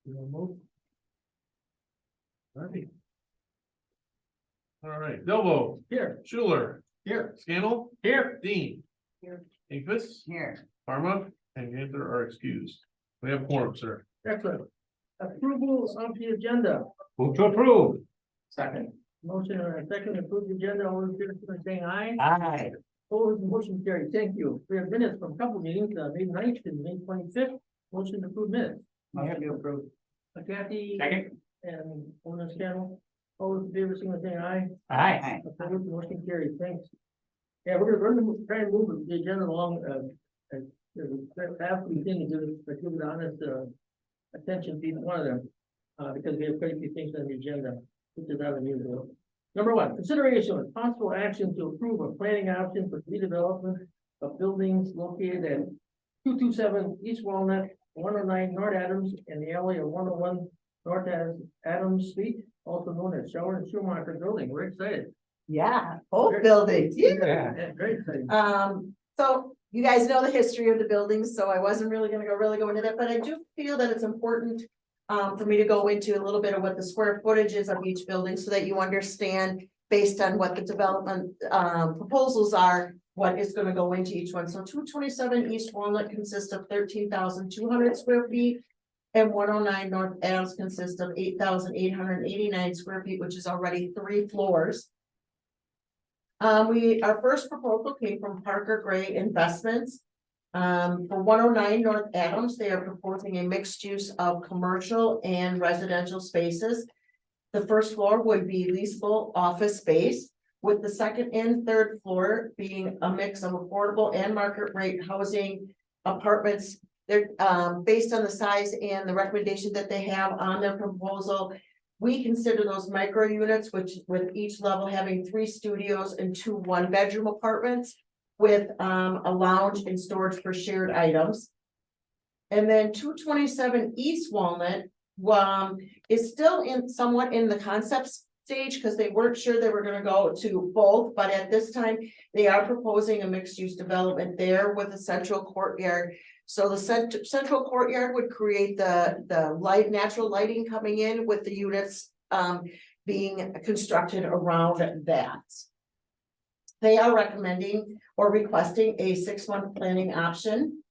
All right, Delvo. Here. Schuler. Here. Scannell. Here. Dean. Here. Inglis. Here. Parma and Ganther are excused. We have quorum, sir. Excellent. Approval of the agenda. Move to approve. Second. Motion and a second to approve the agenda. All in favor, saying aye. Aye. Opposed, motion carried. Thank you. We have minutes from a couple meetings, May 9th and May 25th. Motion to approve minutes. Motion to approve. Kathy. Second. And owner Scannell. All in favor, saying aye. Aye. Opposed, motion carried. Thanks. Yeah, we're gonna try and move the agenda along, as fast we can, give it honest, attention to each one of them. Because we have quite a few things on the agenda, which is not unusual. Number one, consideration of possible action to approve a planning option for redevelopment of buildings located at 227 East Walnut, 109 North Adams, and the alley of 101 North Adams Street, also known as Shower and Schumacher Building. We're excited. Yeah, both buildings. Yeah. Yeah, very excited. So you guys know the history of the buildings, so I wasn't really gonna go into that, but I do feel that it's important for me to go into a little bit of what the square footage is of each building so that you understand based on what the development proposals are, what is gonna go into each one. So 227 East Walnut consists of 13,200 square feet. And 109 North Adams consists of 8,889 square feet, which is already 3 floors. Our first proposal came from Parker Gray Investments. For 109 North Adams, they are proposing a mixed use of commercial and residential spaces. The first floor would be leasable office space, with the second and third floor being a mix of affordable and market rate housing apartments. They're based on the size and the recommendation that they have on their proposal. We consider those micro units, which with each level having 3 studios and 2 one-bedroom apartments with a lounge and storage for shared items. And then 227 East Walnut is still somewhat in the concept stage because they weren't sure they were going to go to both, but at this time they are proposing a mixed-use development there with a central courtyard. So the central courtyard would create the natural lighting coming in with the units being constructed around that. They are recommending or requesting a 6-month planning option.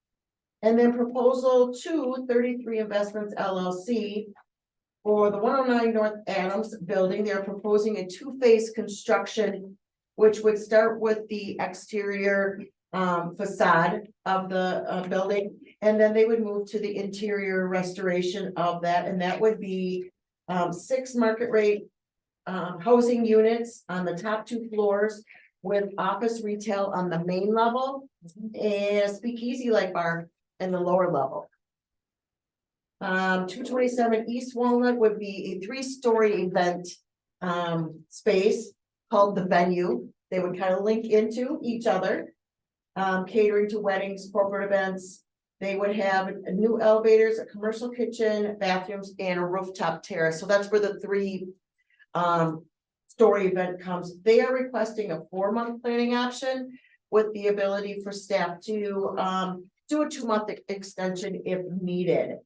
And then proposal 233 Investments LLC for the 109 North Adams building, they're proposing a 2-phase construction, which would start with the exterior facade of the building, and then they would move to the interior restoration of that, and that would be 6 market rate housing units on the top 2 floors with office retail on the main level and a speakeasy like bar in the lower level. 227 East Walnut would be a 3-story event space called the Venue. They would kind of link into each other. Catering to weddings, corporate events. They would have new elevators, a commercial kitchen, bathrooms, and a rooftop terrace. So that's where the 3 story event comes. They are requesting a 4-month planning option with the ability for staff to do a 2-month extension if needed.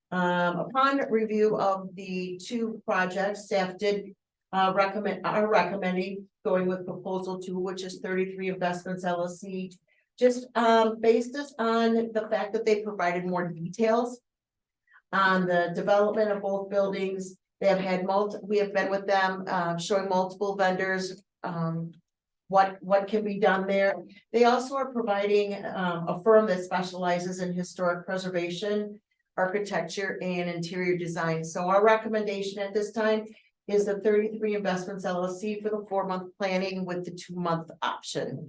Upon review of the 2 projects, staff did are recommending going with proposal 2, which is 33 Investments LLC, just based us on the fact that they provided more details on the development of both buildings. They have had we have been with them showing multiple vendors what can be done there. They also are providing a firm that specializes in historic preservation, architecture, and interior design. So our recommendation at this time is the 33 Investments LLC for the 4-month planning with the 2-month option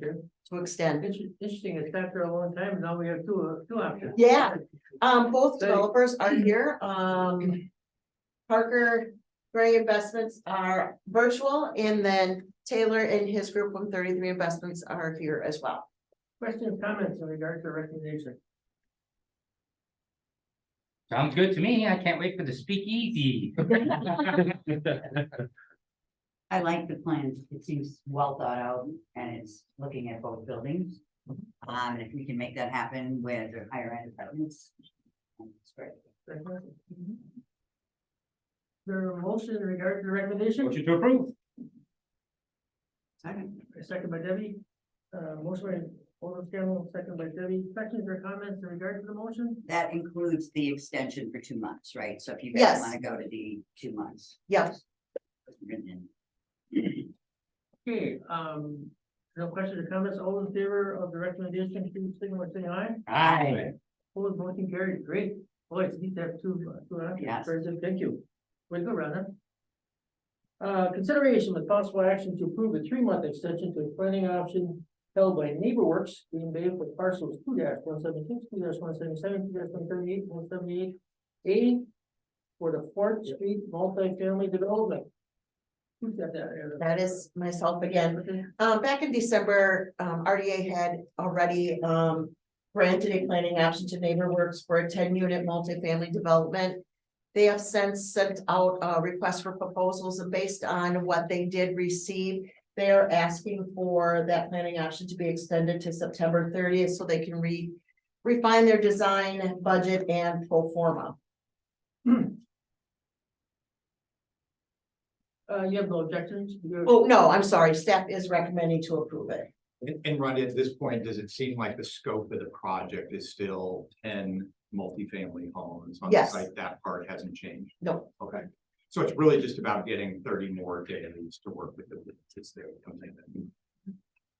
to extend. Interesting, it's after a long time, now we have two options. Yeah, both developers are here. Parker Gray Investments are virtual, and then Taylor and his group from 33 Investments are here as well. Questions, comments in regard to recommendation? Sounds good to me. I can't wait for the speakeasy. I like the plans. It seems well thought out and it's looking at both buildings. And if we can make that happen with higher end apartments, that's great. there a motion in regard to the recommendation? Motion to approve. Second. A second by Debbie. Motion by Alderman Scanlon, second by Debbie. Questions or comments in regard to the motion? That includes the extension for 2 months, right? So if you guys Yes. want to go to the 2 months. Yes, Okay, no questions or comments, all in favor of the recommendation, please signal by saying aye. Aye. Opposed, motion carried, great. Boy, it's neat to have two options. Yes. Very good, thank you. Way to go, Rhonda. Consideration with possible action to approve a 3-month extension to a planning option held by NeighborWorks, Green Bay for parcels 2-176, 2-177, 2-138, 178A for the Fort Street multifamily development. Who's got that? that is myself again. Okay. Back in December, RDA had already, granted a planning option to NeighborWorks for a 10-unit multifamily development. They have since sent out a request for proposals, and based on what they did receive, they are asking for that planning option to be extended to September 30th, so they can refine their design, budget, and pro forma. You have no objections? Oh, no, I'm sorry, staff is recommending to approve it. And Rhonda, at this point, does it seem like the scope of the project is still 10 multifamily homes on the Yes. site? That part hasn't changed? No, Okay. So it's really just about getting 30 more days to work with the, it's there.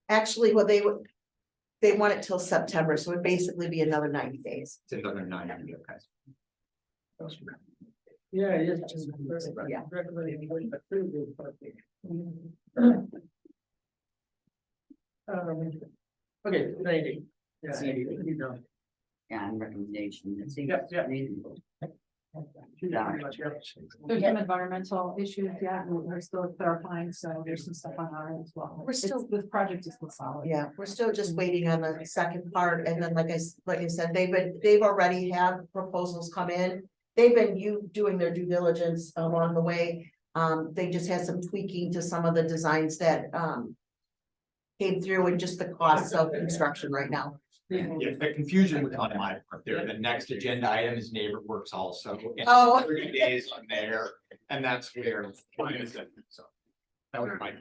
actually, what they would, they want it till September, so it would basically be another 90 days. It's another 9, okay. Yeah, it is. Yeah. Recommending going to approve this project. Okay, 90. Yeah, 90, you know. Yeah, and recommendation. It seems Yep, yep. reasonable. There's some environmental issues, yeah, and we're still clarifying, so there's some stuff on our end as well. We're still- This project is still solid. Yeah, we're still just waiting on the second part, and then like I said, they've already had proposals come in. They've been doing their due diligence along the way. They just had some tweaking to some of the designs that came through, and just the cost of construction right now. Yeah, the confusion was on my part there. The next agenda item is NeighborWorks also. and Oh. 30 days on there, and that's where. So that was my.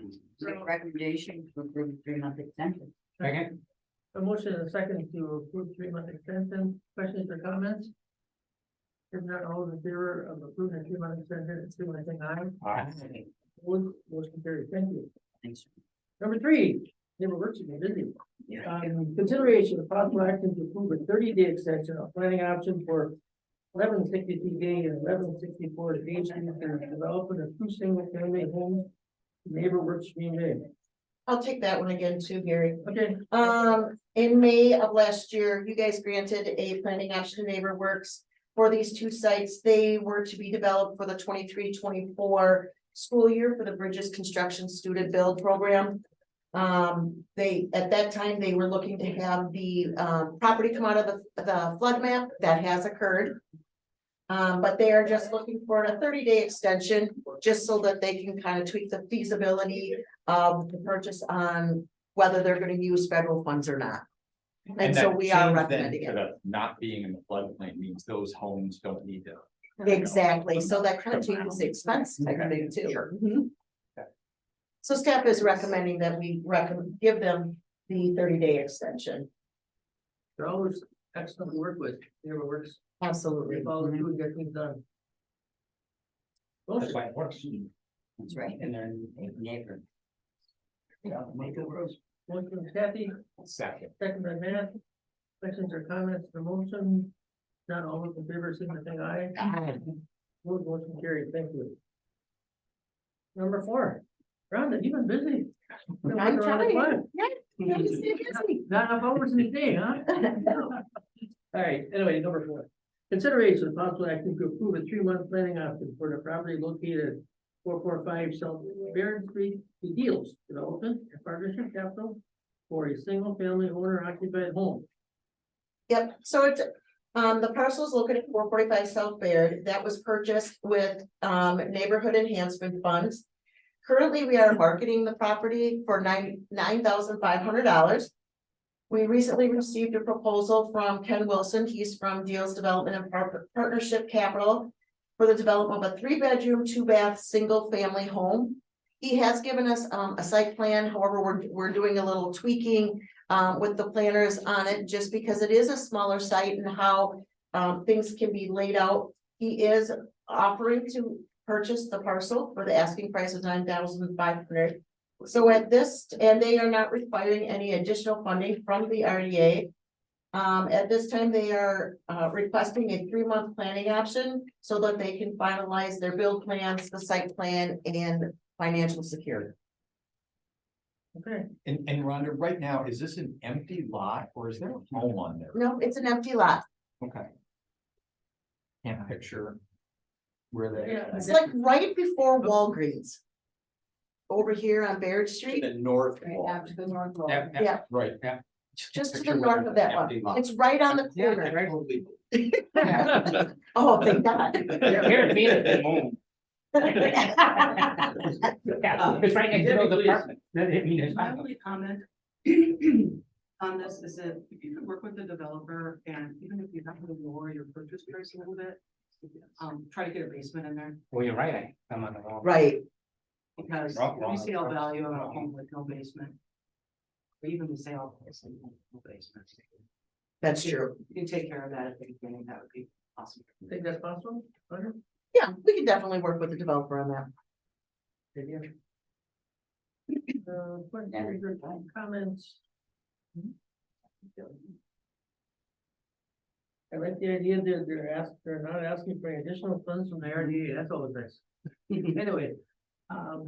Recommendation to approve 3-month extension. Second. A motion and a second to approve 3-month extension. Questions or comments? If not, all in favor of approving a 3-month extension, signal by saying aye. Aye. Opposed, motion carried, thank you. Thanks. Number 3, NeighborWorks, you've been busy. Consideration of possible action to approve a 30-day extension of planning option for 1163 and 1164 Day Street for development of 2 single-family homes. NeighborWorks, Green Bay. I'll take that one again too, Gary. Okay. In May of last year, you guys granted a planning option to NeighborWorks for these 2 sites. They were to be developed for the 23-24 school year for the Bridges Construction Student Build Program. At that time, they were looking to have the property come out of the flood map. That has occurred. But they are just looking for a 30-day extension, just so that they can kind of tweak the feasibility of the purchase on whether they're gonna use federal funds or not. And so that we are change then recommending to it. the Not being in the floodplain means those homes don't need to. Exactly, so that kind of changes the expense type of thing too. Mhm. So staff is recommending that we give them the 30-day extension. They're always excellent to work with, NeighborWorks. Absolutely. They follow through and get things done. That's Motion. why it works. That's right, and then neighbor. Motion from Kathy, Second. second by Matt. Questions or comments, the motion? Not all those in favor, signal by saying aye. Motion carried, thank you. Number 4, Rhonda, you've been busy. I'm trying. Yeah. Not enough hours in the day, huh? All right, anyway, number 4. Consideration of possible action to approve a 3-month planning option for the property located 445 South Barron Street, the Deals Development and Partnership Capital for a single-family owner occupied home. Yep, so it's, the parcel is located at 445 South Baird. That was purchased with, neighborhood enhancement funds. Currently, we are marketing the property for $9,500. We recently received a proposal from Ken Wilson. He's from Deals Development and Partnership Capital. for the development of a 3-bedroom, 2-bath, single-family home. He has given us a site plan, however, we're doing a little tweaking with the planners on it, just because it is a smaller site and how things can be laid out. He is offering to purchase the parcel for the asking price of $9,500. So at this, and they are not requiring any additional funding from the RDA. At this time, they are requesting a 3-month planning option so that they can finalize their build plans, the site plan, and financial security. Okay, And Rhonda, right now, is this an empty lot or is there a home on there? No, it's an empty lot. Okay. Can't picture where they. Yeah. It's like right before Walgreens. Over here on Baird Street, The north Right wall, after the north wall. Yeah, yeah, right. just to the Picture north where of that the empty one. lot. It's right on the Yeah, corner. right. Oh, thank God. Here's me at the moment. Yeah, it's right next to those apartments. I mean, it's My not- only comment on this is that if you could work with the developer and even if you have to lower your purchase price a little bit, try to get a basement in there, Well, you're right, I'm on the wrong. Right, because Wrong. resale value on a home with no basement. Or even the sale price in no basement. that's true. You can take care of that at the beginning, that would be awesome. think that's possible? Roger? Yeah, we can definitely work with the developer on that. Good, yeah. Questions or comments? I like the idea that they're not asking for any additional funds from the RDA, that's always nice. Anyway,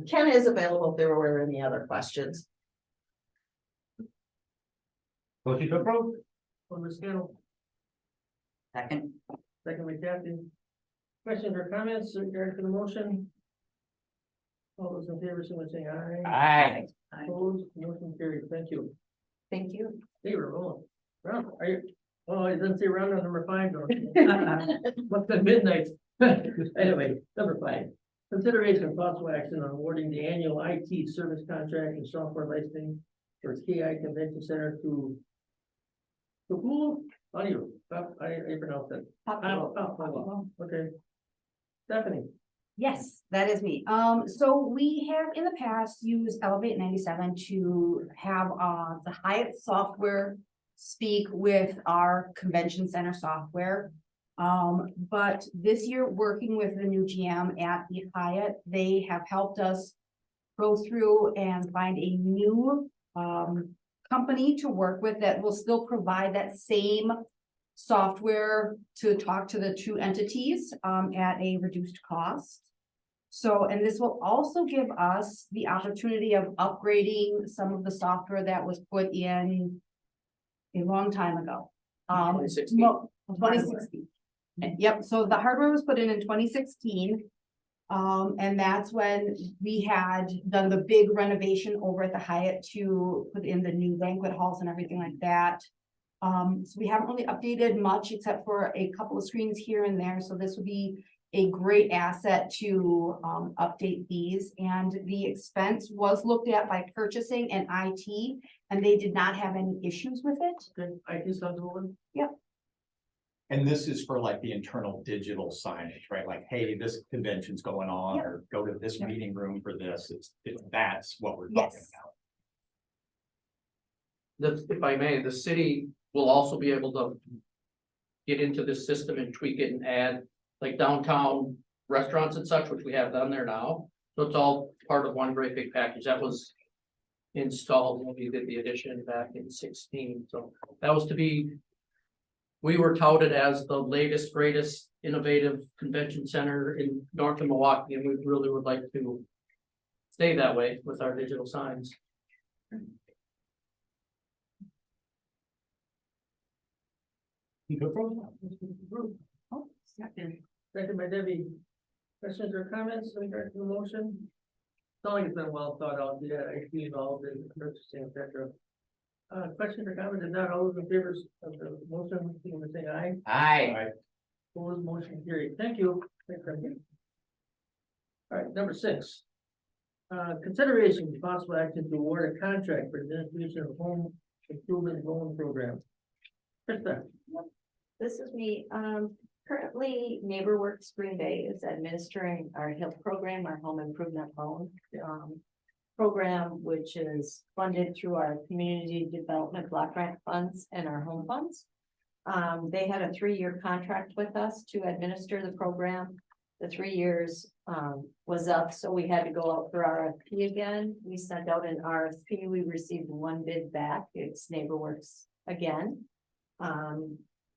Ken is available if there were any other questions. Motion to approve? on the scale, Second, second by Kathy. Questions or comments in regard to the motion? All those in favor, so saying aye. Aye. Opposed, motion carried, thank you. Thank you. They were rolling. Round, are you, oh, it doesn't say round on number 5 though. What's the midnight? Anyway, number 5. Consideration of possible action on awarding the annual IT service contract and software licensing for KI Convention Center to who? How do you, I pronounce that? Okay. Stephanie. Yes, that is me. So we have in the past used Elevate 97 to have the Hyatt software speak with our convention center software. But this year, working with the new GM at the Hyatt, they have helped us go through and find a new company to work with that will still provide that same software to talk to the two entities at a reduced cost. So, and this will also give us the opportunity of upgrading some of the software that was put in a long time ago. 2016. 2016. Yep, so the hardware was put in 2016. And that's when we had done the big renovation over at the Hyatt to put in the new banquet halls and everything like that. So we haven't really updated much except for a couple of screens here and there. So this would be a great asset to update these. And the expense was looked at by purchasing and IT, and they did not have any issues with it. Okay, IT sounds good. And this is for like the internal digital signage, right? Like, hey, this convention's going on, Yep. or go to this Yep. meeting room for this. That's what we're talking Yes. about. If I may, the city will also be able to get into this system and tweak it and add like downtown restaurants and such, which we have done there now. So it's all part of one great big package that was installed when we did the addition back in 16. So that was to be, we were touted as the latest, greatest innovative convention center in north of Milwaukee, and we really would like to stay that way with our digital signs. Oh, second by Debbie. Questions or comments in regard to the motion? It's like it's been well thought out, yeah, I feel involved in purchasing, et cetera. Questions or comments, if not, all those in favor of the motion, please say aye. Aye. Opposed, motion carried, thank you. Thank you. All right, number 6. Consideration of possible action to award a contract for administration of home improvement loan program. Krista, This is me. Currently, NeighborWorks Green Bay is administering our HIP program, our home improvement loan program, which is funded through our community development block grant funds and our home funds. They had a 3-year contract with us to administer the program. The 3 years was up, so we had to go out for RFP again. We sent out an RFP. We received 1 bid back. It's NeighborWorks again.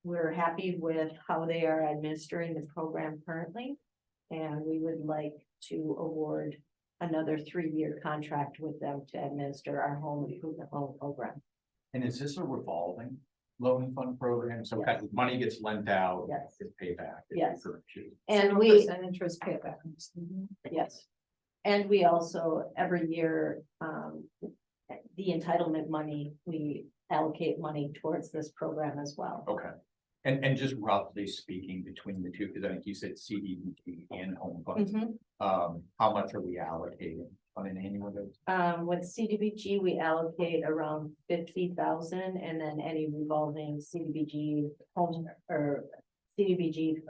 We're happy with how they are administering the program currently. And we would like to award another 3-year contract with them to administer our home improvement loan program. And is this a revolving loan fund program? So that money gets lent out, Yes. gets paid back. Yes. for a few- And we, Interest payback. yes. And we also, every year, the entitlement money, we allocate money towards this program as well. Okay. And just roughly speaking between the two, because I think you said CDBG and home funds, Mhm. how much are we allocating on an annual basis? With CDBG, we allocate around 50,000, and then any revolving CDBG home or CDBG,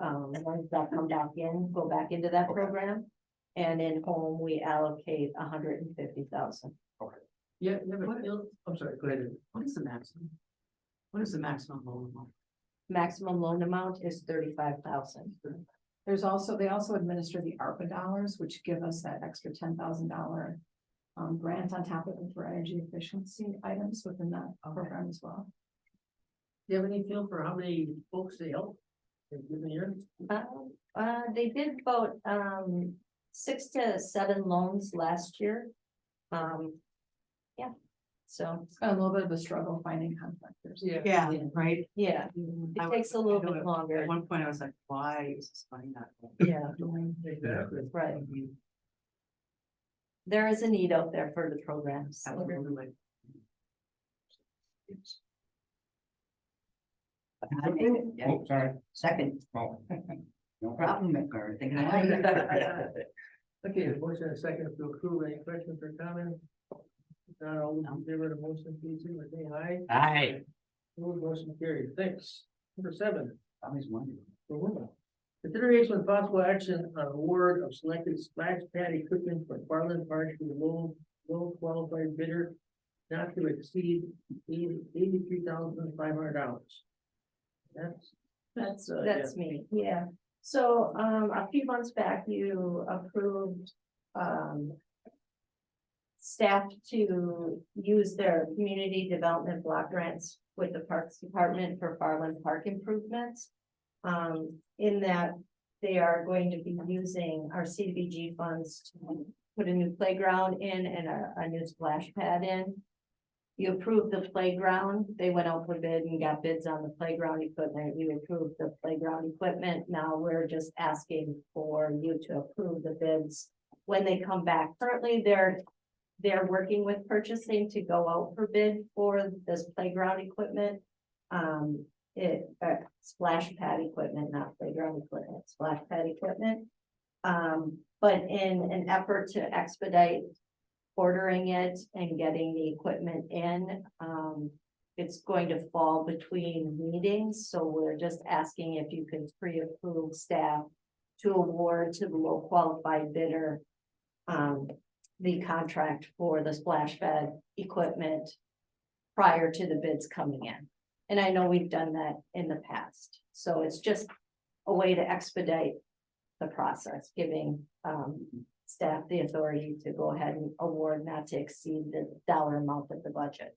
ones that come back in, go back into that Okay. program. And in home, we allocate 150,000. Yeah, I'm sorry, go ahead. What is the maximum? What is the maximum loan amount? Maximum loan amount is 35,000. There's also, they also administer the ARPA dollars, which give us that extra $10,000 grant on top of it for energy efficiency items within that program as well. Do you have any feel for how many folks they help? In a given year? They did about 6 to 7 loans last year. Yeah, so, It's been a little bit of a struggle finding contractors. Yeah, right. yeah, I it takes a little I know bit At longer. one point, I was like, why is this money not? Yeah, Exactly. right. There is a need out there for the programs. Absolutely. Yeah, Oh, sorry. second, Oh. no problem, or thinking. Okay, motion and second to approve. Any questions or comments? Not all those in favor of the motion, please, say aye. Aye. Move motion carried. Thanks. Number 7. Always wondered. Consideration of possible action on award of selected splash pad equipment for Farland Park to the low qualified bidder not to exceed $83,500. That's me, yeah. So, a few months back, you approved, staff to use their community development block grants with the Parks Department for Farland Park improvements. In that, they are going to be using our CDBG funds to put a new playground in and a new splash pad in. You approved the playground, they went out for bid and got bids on the playground equipment, you approved the playground equipment, now we're just asking for you to approve the bids. When they come back, currently they're working with purchasing to go out for bid for this playground equipment. Splash pad equipment, not playground equipment, splash pad equipment. But in an effort to expedite ordering it and getting the equipment in, it's going to fall between meetings, so we're just asking if you can pre-approve staff to award to the low qualified bidder the contract for the splash pad equipment prior to the bids coming in. And I know we've done that in the past, so it's just a way to expedite the process, giving staff the authority to go ahead and award not to exceed the dollar amount of the budget.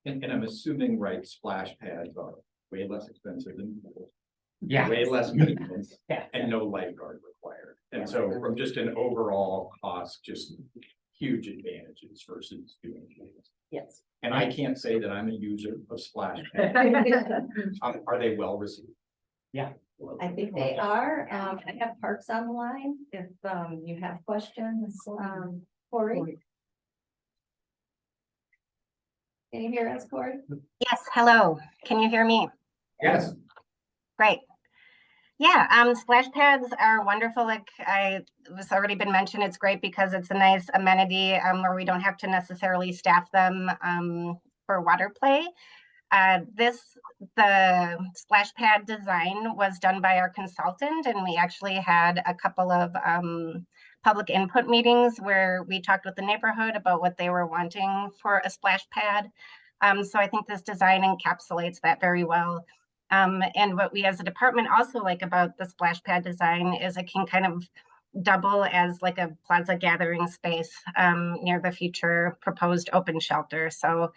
And I'm assuming, right, splash pads are way less expensive than pools, Yeah. way less maintenance, Yeah. and no lifeguard required. And so from just an overall cost, just huge advantages versus doing things. Yes. And I can't say that I'm a user of splash pads. Are they well received? I think they are. I have Parks on the line if you have questions. Corey? Can you hear us, Corey? Yes, hello. Can you hear me? Yes. Great. Yeah, splash pads are wonderful. Like was already been mentioned, it's great because it's a nice amenity where we don't have to necessarily staff them for water play. The splash pad design was done by our consultant, and we actually had a couple of public input meetings where we talked with the neighborhood about what they were wanting for a splash pad. So I think this design encapsulates that very well. And what we as a department also like about the splash pad design is it can kind of double as like a plaza gathering space near the future proposed open shelter. So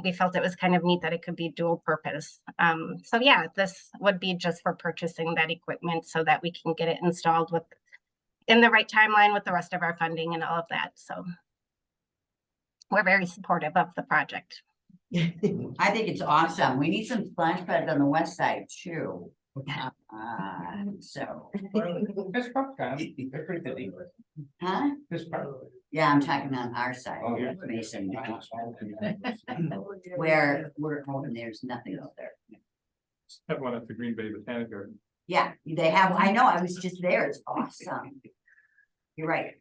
we felt it was kind of neat that it could be dual purpose. So yeah, this would be just for purchasing that equipment so that we can get it installed in the right timeline with the rest of our funding and all of that. So we're very supportive of the project. I think it's awesome. We need some splash pads on the west side too. So, This part, they're pretty busy. huh? This part. Yeah, I'm talking on our side. Oh, yeah. Mason. Where we're hoping there's nothing out there. Have one at the Green Bay Botanic Garden. Yeah, they have, I know, I was just there. It's awesome. You're right.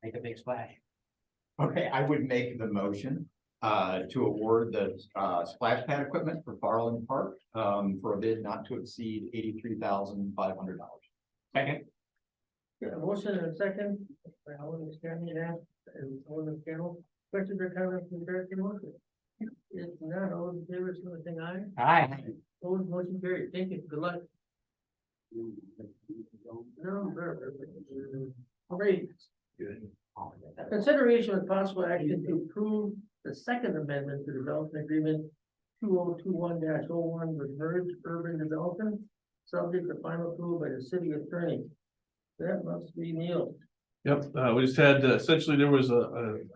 Make a big splash. Okay, I would make the motion to award the splash pad equipment for Farland Park for a bid not to exceed $83,500. Second. Got a motion and a second, by Alderman Scanlon, and Alderman Scanlon, questions or comments from regard to the motion? If not, all in favor, say aye. Aye. Opposed, motion carried, thank you, good luck. No, all right. Consideration of possible action to approve the second amendment to development agreement 2021-01 with Merge Urban Development, subject to final approval by the city attorney. That must be Neil. Yep, we just had, essentially, there was an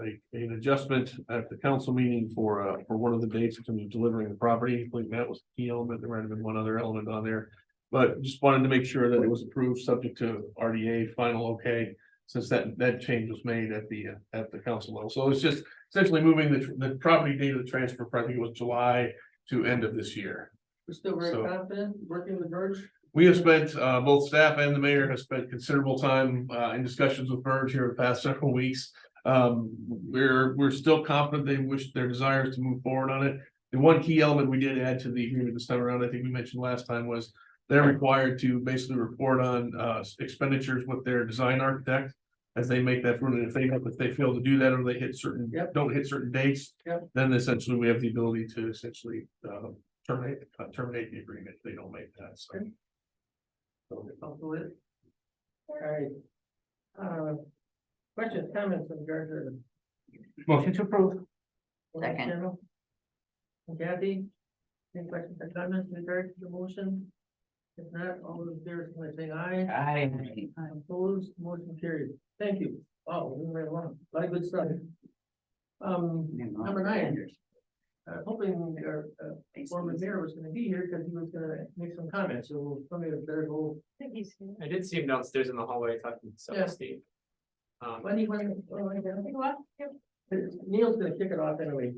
adjustment at the council meeting for one of the dates in terms of delivering the property. I think that was the key element. There might have been one other element on there. But just wanted to make sure that it was approved, subject to RDA final okay, since that change was made at the council level. So it's just essentially moving the property date of the transfer, I think it was July to end of this year. We're still very So- confident working with Merge. We have spent, both staff and the mayor have spent considerable time in discussions with Merge here the past several weeks. We're still confident they wish their desires to move forward on it. The one key element we did add to the agreement this time around, I think we mentioned last time, was they're required to basically report on expenditures with their design architect as they make that fruit. And if they fail to do that, or they hit certain, don't hit certain dates, then essentially we have the ability to essentially terminate the agreement if they don't make that. So. Comfortable with it? All right. Questions, comments in regard to? Motion to approve. Second. Kathy, any questions or comments in regard to the motion? If not, all those in favor, say aye. Aye. Opposed, motion carried. Thank you. Oh, moving right along. A lot of good stuff. Number 9. Hoping our former mayor was gonna be here because he was gonna make some comments, so somebody better go. I did see him downstairs in the hallway talking to Steve. When do you want Neil's gonna kick it off anyway.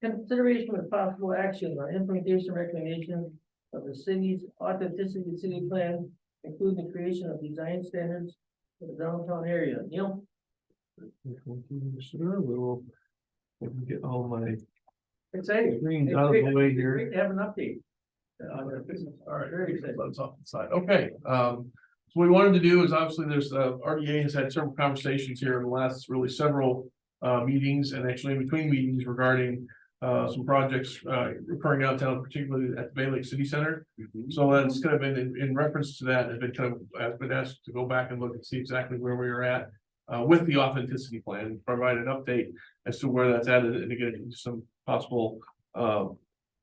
Consideration of possible action on implementation recommendation of the city's authenticity city plan, including the creation of design standards for the downtown area. Neil? Sure, we'll get all my Exciting. screens out of the way here. Great to have an update. All right, very excited. Let's off the side. Okay, so what we wanted to do is obviously there's RDA has had several conversations here in the last really several meetings, and actually in between meetings regarding some projects occurring downtown, particularly at the Bay Lake City Center. So that's kind of been in reference to that, has been asked to go back and look and see exactly where we are at with the authenticity plan, and provide an update as to where that's at, and again, some possible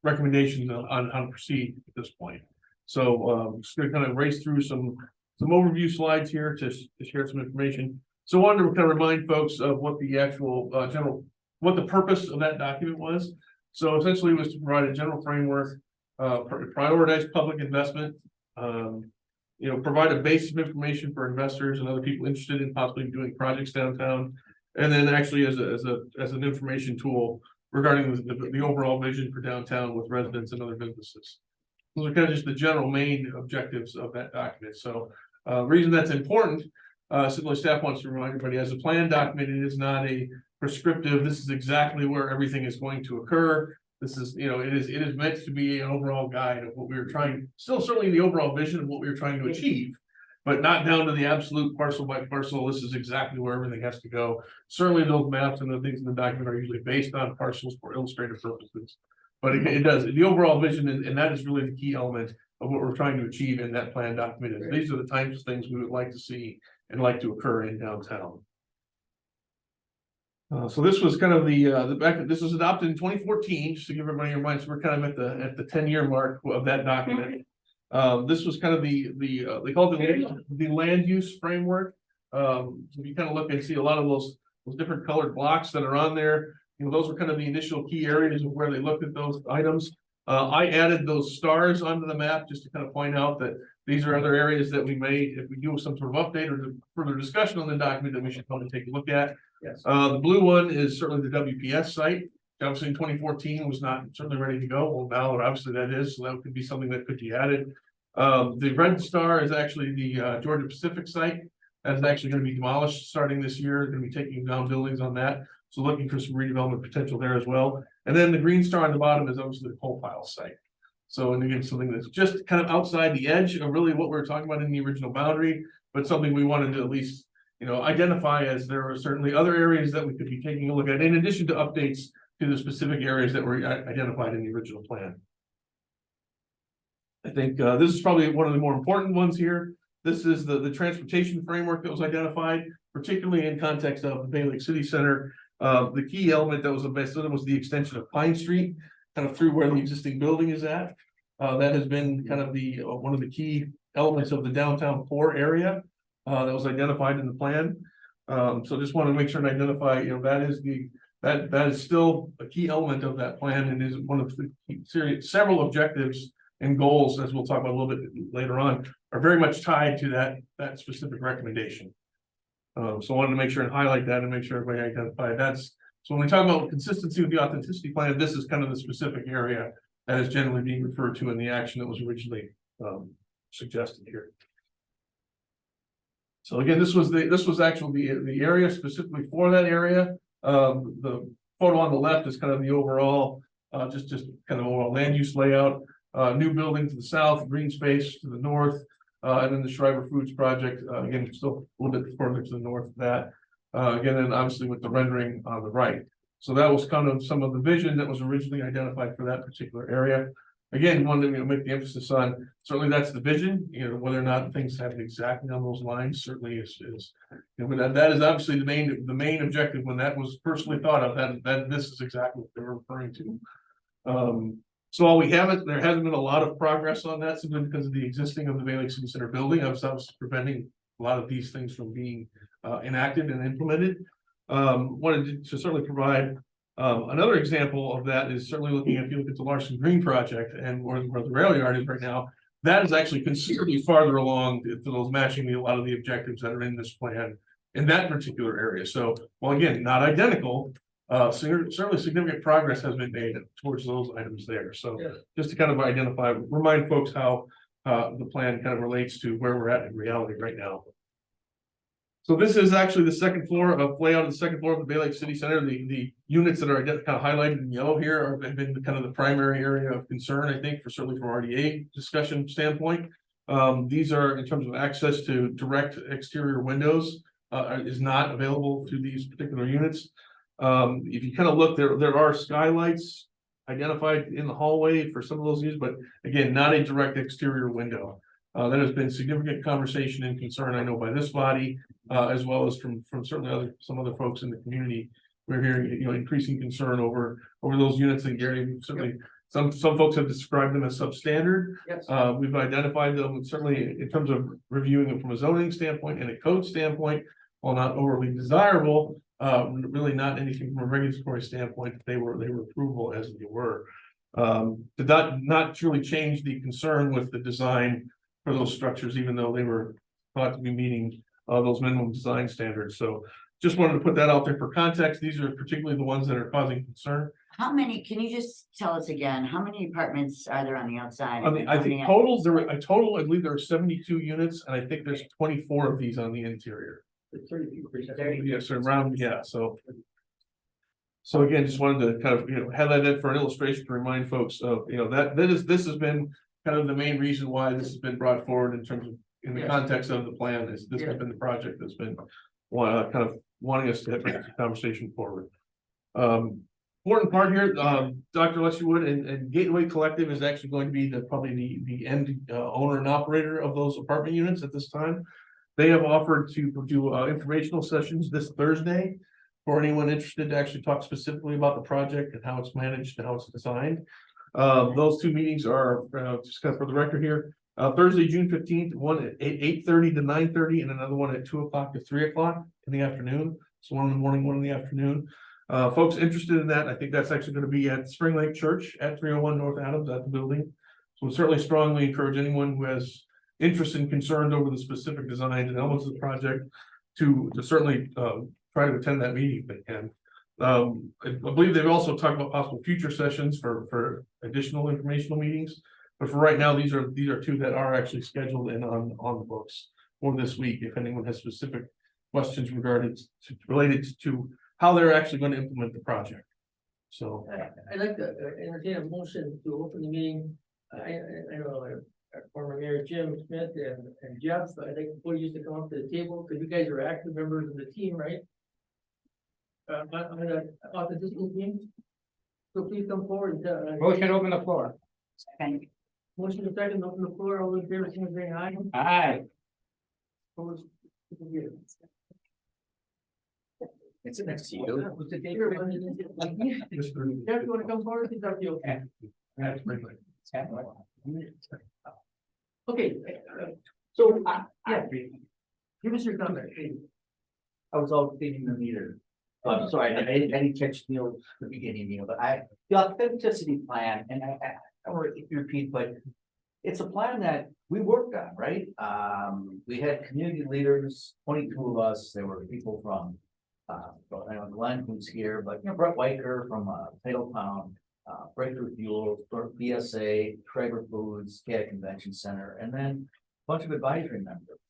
recommendations on how to proceed at this point. So just gonna kind of race through some overview slides here to share some information. So I wanted to kind of remind folks of what the actual what the purpose of that document was. So essentially it was to provide a general framework, prioritize public investment, provide a base of information for investors and other people interested in possibly doing projects downtown. And then actually as an information tool regarding the overall vision for downtown with residents and other businesses. Those are kind of just the general main objectives of that document. So reason that's important, simply staff wants to remind everybody, as a plan document, it is not a prescriptive, this is exactly where everything is going to occur. This is, it is meant to be an overall guide of what we were trying, still certainly the overall vision of what we were trying to achieve. But not down to the absolute parcel by parcel, this is exactly where everything has to go. Certainly those maps and the things in the document are usually based on parcels for illustrative purposes. But it does, the overall vision, and that is really the key element of what we're trying to achieve in that plan document. Is these are the types of things we would like to see and like to occur in downtown. So this was kind of this was adopted in 2014, just to give everybody your mind, so we're kind of at the 10-year mark of that document. This was kind of they call it the land use framework. So if you kind of look and see a lot of those different colored blocks that are on there, those were kind of the initial key areas of where they looked at those items. I added those stars onto the map just to kind of point out that these are other areas that we may, if we do some sort of update or further discussion on the document, that we should probably take a look at. Yes. The blue one is certainly the WPS site. Obviously in 2014 was not certainly ready to go. Well, now obviously that is, so that could be something that could be added. The red star is actually the Georgia Pacific site. That's actually going to be demolished starting this year. Going to be taking down buildings on that. So looking for some redevelopment potential there as well. And then the green star on the bottom is obviously the coal pile site. So, and again, something that's just kind of outside the edge of really what we were talking about in the original boundary, but something we wanted to at least, identify as there are certainly other areas that we could be taking a look at, in addition to updates to the specific areas that were identified in the original plan. I think this is probably one of the more important ones here. This is the transportation framework that was identified, particularly in context of the Bay Lake City Center. The key element that was was the extension of Pine Street, kind of through where the existing building is at. That has been kind of one of the key elements of the downtown core area that was identified in the plan. So just want to make sure and identify, that is still a key element of that plan and is one of the several objectives and goals, as we'll talk about a little bit later on, are very much tied to that specific recommendation. So I wanted to make sure and highlight that and make sure everybody identified that's. So when we talk about consistency with the authenticity plan, this is kind of the specific area that is generally being referred to in the action that was originally suggested here. So again, this was actually the area specifically for that area. The photo on the left is kind of the overall, just kind of overall land use layout. New building to the south, green space to the north, and then the Schreiber Foods project, again, still a little bit further to the north of that. Again, and obviously with the rendering on the right. So that was kind of some of the vision that was originally identified for that particular area. Again, wanted to make the emphasis on, certainly that's the vision, whether or not things happen exactly on those lines, certainly is that is obviously the main objective when that was personally thought of, that this is exactly what they were referring to. So while there hasn't been a lot of progress on that simply because of the existing of the Bay Lake City Center building. I was obviously preventing a lot of these things from being enacted and implemented. Wanted to certainly provide another example of that is certainly looking at, if you look at the Larson Green project and where the rail yard is right now, that is actually considerably farther along to those matching a lot of the objectives that are in this plan in that particular area. So, well, again, not identical. Certainly significant progress has been made towards those items there. So just to kind of remind folks how the plan kind of relates to where we're at in reality right now. So this is actually the second floor of layout of the second floor of the Bay Lake City Center. The units that are kind of highlighted in yellow here have been kind of the primary area of concern, I think, certainly from RDA discussion standpoint. These are in terms of access to direct exterior windows is not available to these particular units. If you kind of look there are skylights identified in the hallway for some of those units, but again, not a direct exterior window. There has been significant conversation and concern, I know, by this body, as well as from certainly some other folks in the community. We're hearing, increasing concern over those units, and Gary, certainly some folks have described them as substandard. Yes. We've identified them certainly in terms of reviewing them from a zoning standpoint and a code standpoint, while not overly desirable. Really not anything from a regulatory standpoint that they were approvable as they were. Did not truly change the concern with the design for those structures, even though they were thought to be meeting those minimum design standards. So just wanted to put that out there for context. These are particularly the ones that are causing concern. How many, can you just tell us again, how many apartments are there on the outside? I mean, I think total, I believe there are 72 units, and I think there's 24 of these on the interior. 30%. Yes, around, yeah, so So again, just wanted to kind of, have that in for an illustration to remind folks of, this has been kind of the main reason why this has been brought forward in terms of, in the Yes. context of the plan, is this has been the project that's been kind of wanting us to bring the conversation forward. Important part here, Dr. Leslie Wood and Gateway Collective is actually going to be probably the end owner and operator of those apartment units at this time. They have offered to do informational sessions this Thursday for anyone interested to actually talk specifically about the project and how it's managed and how it's designed. Those two meetings are, just kind of for the record here, Thursday, June 15th, one at 8:30 to 9:30, and another one at 2 o'clock to 3 o'clock in the afternoon. So one in the morning, one in the afternoon. Folks interested in that, I think that's actually going to be at Spring Lake Church at 301 North Adams at the building. So we certainly strongly encourage anyone who has interest and concerns over the specific designs and elements of the project to certainly try to attend that meeting if they can. I believe they've also talked about possible future sessions for additional informational meetings. But for right now, these are two that are actually scheduled and on the books for this week. If anyone has specific questions related to how they're actually going to implement the project. So I'd like to entertain a motion to open the meeting. I know our former mayor Jim Smith and Jeff, I think before you used to come up to the table, because you guys are active members of the team, right? On the authenticity team. So please come forward. Motion to open the floor. Motion to second, open the floor, all those in favor, say aye. Aye. Opposed? It's next to you. Who's the date? Jeff, you wanna come forward? Is that okay? that's pretty much. Okay, So yeah. Give us your comment, please. I was all thinking the meter. I'm sorry, I didn't catch Neil, the beginning, Neil, but the authenticity plan, and I don't want to repeat, but it's a plan that we worked on, right? We had community leaders, 22 of us, there were people from, I know Glenn who's here, but Brett Weicker from Titletown, Breakthrough Fuels, BSA, Traeger Foods, CAD Convention Center, and then a bunch of advisory members.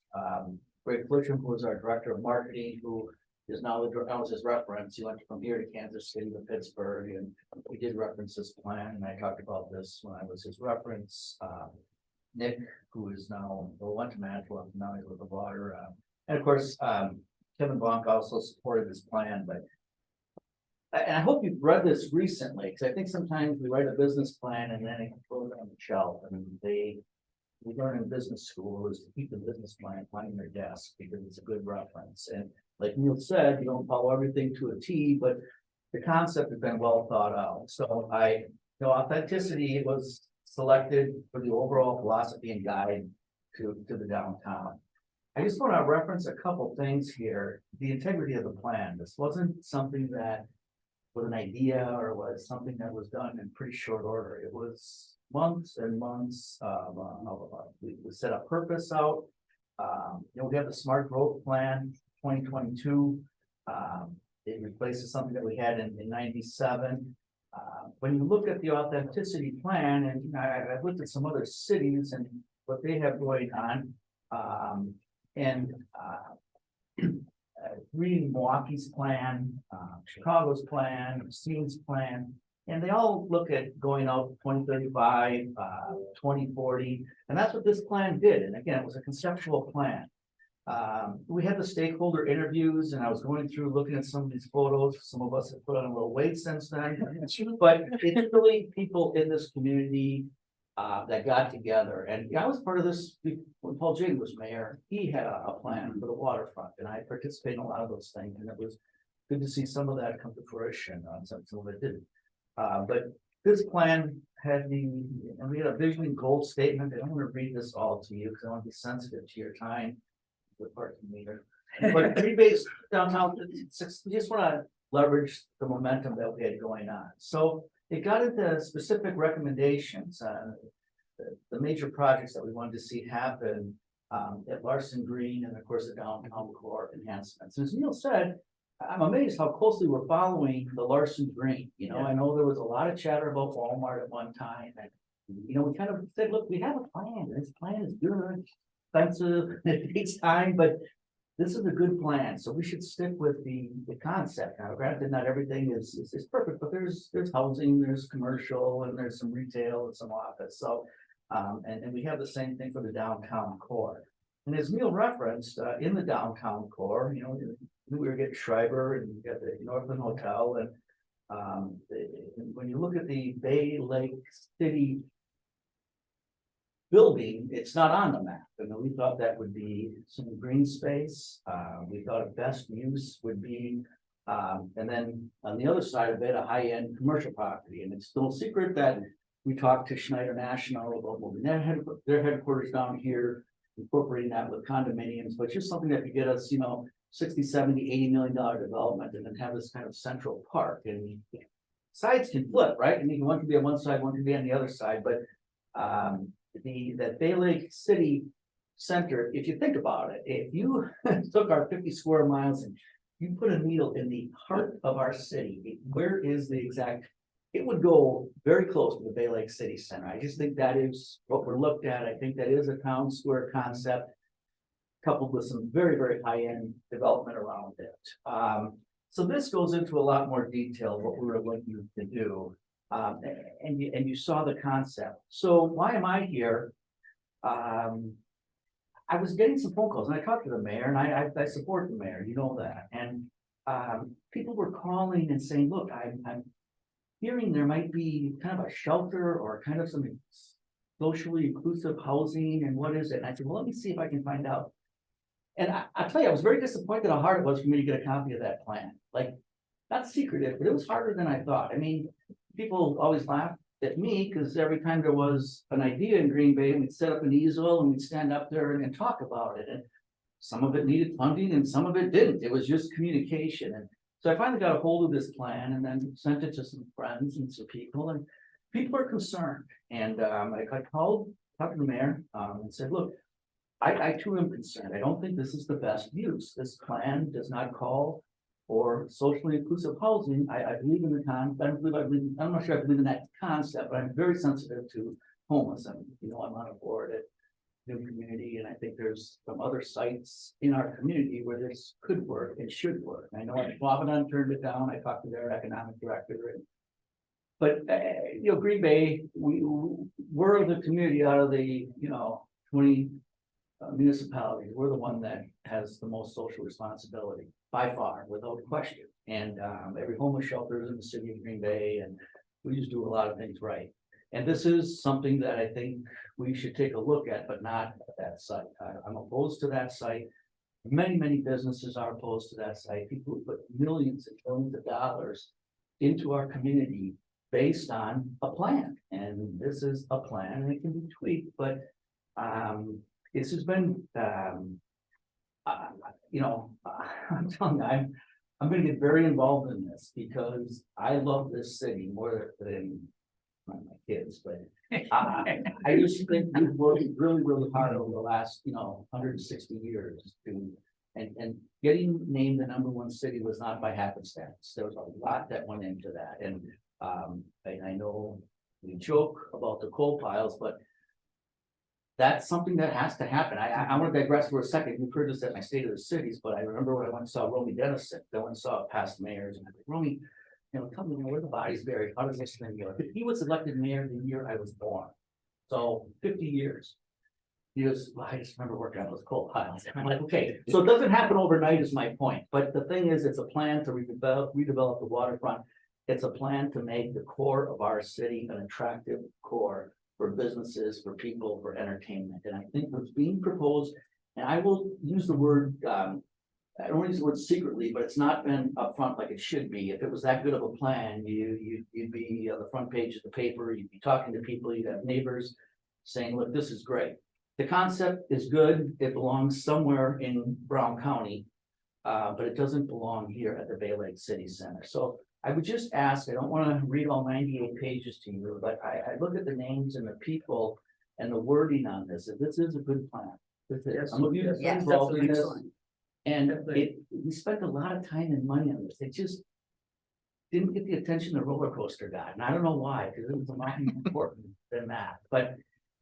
Greg Fletcher, who was our director of marketing, who is now I was his reference. He went from here to Kansas City to Pittsburgh, and we did reference this plan, and I talked about this when I was his reference. Nick, who is now went to Manitowoc, now he's with the water, and of course, Kevin Bonk also supported this plan, but. And I hope you've read this recently, because I think sometimes we write a business plan and then it goes on the shelf, and we learn in business school is to keep the business plan on your desk because it's a good reference. And like Neil said, you don't follow everything to a T, but the concept has been well thought out. So authenticity was selected for the overall philosophy and guide to the downtown. I just want to reference a couple things here. The integrity of the plan. This wasn't something that was an idea or was something that was done in pretty short order. It was months and months. We set a purpose out. We have the smart growth plan 2022. It replaces something that we had in 97. When you look at the authenticity plan, and I've looked at some other cities and what they have going on, reading Milwaukee's plan, Chicago's plan, Scene's plan, and they all look at going out 2035, 2040, and that's what this plan did. And again, it was a conceptual plan. We had the stakeholder interviews, and I was going through looking at some of these photos. Some of us have put on a little weight since then, but it's really people in this community that got together. And I was part of this when Paul Jay was mayor. He had a plan for the waterfront, and I participated in a lot of those things. And it was good to see some of that come to fruition. Some of it didn't. But this plan had we had a vision and goal statement. I don't want to read this all to you because I want to be sensitive to your time. The parking meter, but rebase downtown. We just want to leverage the momentum that we had going on. So it got into specific recommendations. The major projects that we wanted to see happen at Larson Green, and of course the downtown core enhancements. As Neil said, I'm amazed how closely we're following the Larson Green. I know there was a lot of chatter about Walmart at one time, and we kind of said, look, we have a plan. This plan is good, expensive, it takes time, but this is a good plan, so we should stick with the concept. Now, granted, not everything is perfect, but there's housing, there's commercial, and there's some retail and some office, so. And we have the same thing for the downtown core. And as Neil referenced, in the downtown core, you know, we were getting Schreiber and you got the Northland Hotel and. When you look at the Bay Lake City building, it's not on the map. And we thought that would be some green space. We thought a best use would be, and then on the other side of it, a high-end commercial property. And it's no secret that we talked to Schneider National about moving their headquarters down here, incorporating that with condominiums, but just something that could get us, you know, 60, 70, $80 million development and then have this kind of central park. And sides can flip, right? I mean, one can be on one side, one can be on the other side, but that Bay Lake City Center, if you think about it, if you took our 50 square miles and you put a needle in the heart of our city, where is the exact, it would go very close to the Bay Lake City Center. I just think that is what we're looked at. I think that is a town square concept coupled with some very, very high-end development around it. So this goes into a lot more detail of what we were looking to do. And you saw the concept. So why am I here? I was getting some phone calls and I talked to the mayor and I support the mayor, you know that. And people were calling and saying, look, I'm hearing there might be kind of a shelter or kind of some socially inclusive housing and what is it? And I said, well, let me see if I can find out. And I'll tell you, I was very disappointed how hard it was for me to get a copy of that plan. Like, not secretive, but it was harder than I thought. I mean, people always laugh at me because every time there was an idea in Green Bay, we'd set up an easel and we'd stand up there and talk about it. And some of it needed funding and some of it didn't. It was just communication. And so I finally got a hold of this plan and then sent it to some friends and some people, and people are concerned. And I talked to the mayor and said, look, I too am concerned. I don't think this is the best use. This plan does not call for socially inclusive housing. I believe in the concept. I'm not sure I believe in that concept, but I'm very sensitive to homeless. And you know, I'm on a board at New Community, and I think there's some other sites in our community where this could work and should work. I know Wabanon turned it down. I talked to their economic director, but you know, Green Bay, we're the community out of the 20 municipalities. We're the one that has the most social responsibility by far, without question. And every homeless shelter is in the city of Green Bay, and we just do a lot of things right. And this is something that I think we should take a look at, but not at that site. I'm opposed to that site. Many businesses are opposed to that site. People who put millions and millions of dollars into our community based on a plan. And this is a plan, and it can be tweaked, but this has been, I'm telling you, I'm going to get very involved in this because I love this city more than my kids, but I just think we've worked really, really hard over the last, 160 years and getting named the #1 city was not by happenstance. There was a lot that went into that. And I know we joke about the coal piles, but that's something that has to happen. I want to digress for a second. You've heard this at my State of the Cities, but I remember when I went and saw Romy Dennison, I went and saw past mayors, and I said, Romy, tell me, where the body's buried? How does this thing go? He was elected mayor the year I was born. So 50 years. He was, well, I just remember working on those coal piles. And I'm like, okay, so it doesn't happen overnight is my point. But the thing is, it's a plan to redevelop the waterfront. It's a plan to make the core of our city an attractive core for businesses, for people, for entertainment. And I think what's being proposed, and I will use the word, I don't want to use the word secretly, but it's not been upfront like it should be. If it was that good of a plan, you'd be on the front page of the paper, you'd be talking to people, you'd have neighbors saying, look, this is great. The concept is good. It belongs somewhere in Brown County, but it doesn't belong here at the Bay Lake City Center. So I would just ask, I don't want to read all 98 pages to you, but I look at the names and the people and the wording on this. If this is a good plan. Some of you Yes, involved in this. excellent. And we spent a lot of time and money on this. It just didn't get the attention the roller coaster got. And I don't know why, because it was a lot more important than that. But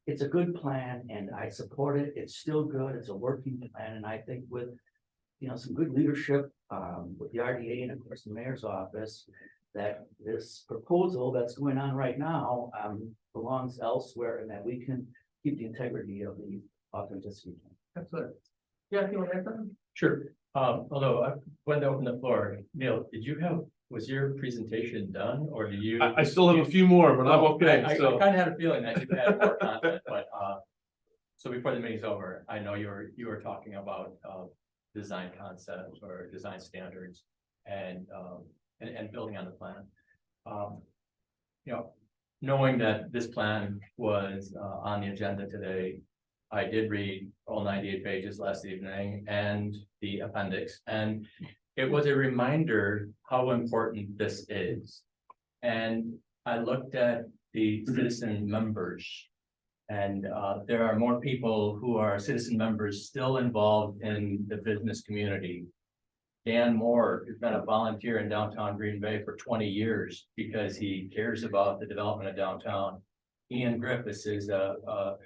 it's a good plan and I support it. It's still good. It's a working plan. And I think with some good leadership, with the RDA and of course the mayor's office, that this proposal that's going on right now, belongs elsewhere and that we can keep the integrity of the authenticity. That's it. Yeah, you want to add something? Sure, although I went to open the floor, Neil, was your presentation done, or do you? I still have a few more, but I'm okay, I so. kind of had a feeling that you had more content, but, so before the meeting's over, I know you were talking about, design concepts or design standards and building on the plan. Knowing that this plan was, on the agenda today, I did read all 98 pages last evening and the appendix, and it was a reminder how important this is. And I looked at the citizen members, and there are more people who are citizen members still involved in the business community. Dan Moore has been a volunteer in downtown Green Bay for 20 years because he cares about the development of downtown. Ian Griffiths is a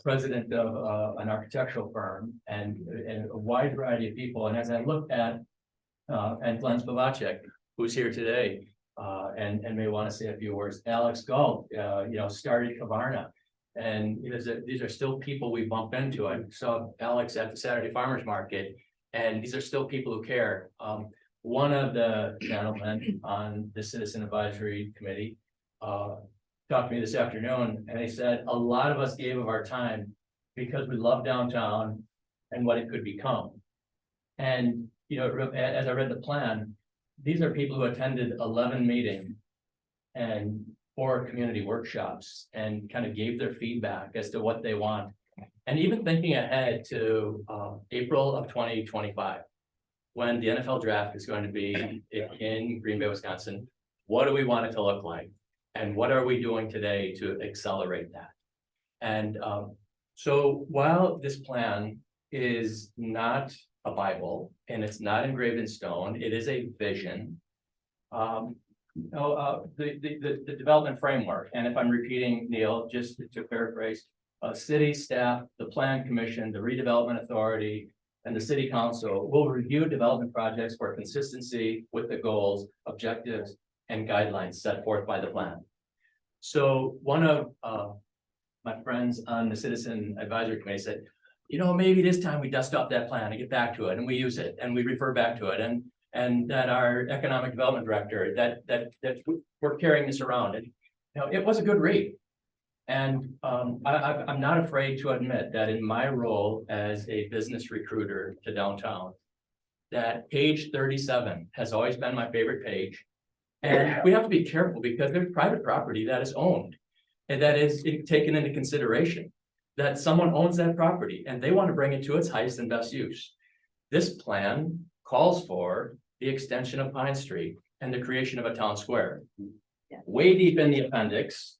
president of an architectural firm, and a wide variety of people. And as I looked at, and Glenn Spivacek, who's here today, and may want to say a few words, Alex Galt, started Kavarna. And these are still people we bump into. I saw Alex at the Saturday Farmers Market, and these are still people who care. One of the gentlemen on the Citizen Advisory Committee talked to me this afternoon, and they said a lot of us gave of our time because we love downtown and what it could become. And as I read the plan, these are people who attended 11 meetings and 4 community workshops and kind of gave their feedback as to what they want. And even thinking ahead to April of 2025, when the NFL draft is going to be in Green Bay, Wisconsin, what do we want it to look like? And what are we doing today to accelerate that? And so while this plan is not a Bible and it's not engraved in stone, it is a vision. The development framework, and if I'm repeating Neil, just to paraphrase, city staff, the plan commission, the redevelopment authority, and the city council will review development projects for consistency with the goals, objectives, and guidelines set forth by the plan. So one of my friends on the Citizen Advisory Committee said, maybe this time we dust off that plan and get back to it, and we use it, and we refer back to it, and that our economic development director, that we're carrying this around. And it was a good read. And I'm not afraid to admit that in my role as a business recruiter to downtown, that page 37 has always been my favorite page. And we have to be careful because there's private property that is owned and that is taken into consideration, that someone owns that property and they want to bring it to its highest and best use. This plan calls for the extension of Pine Street and the creation of a town square. Way deep in the appendix,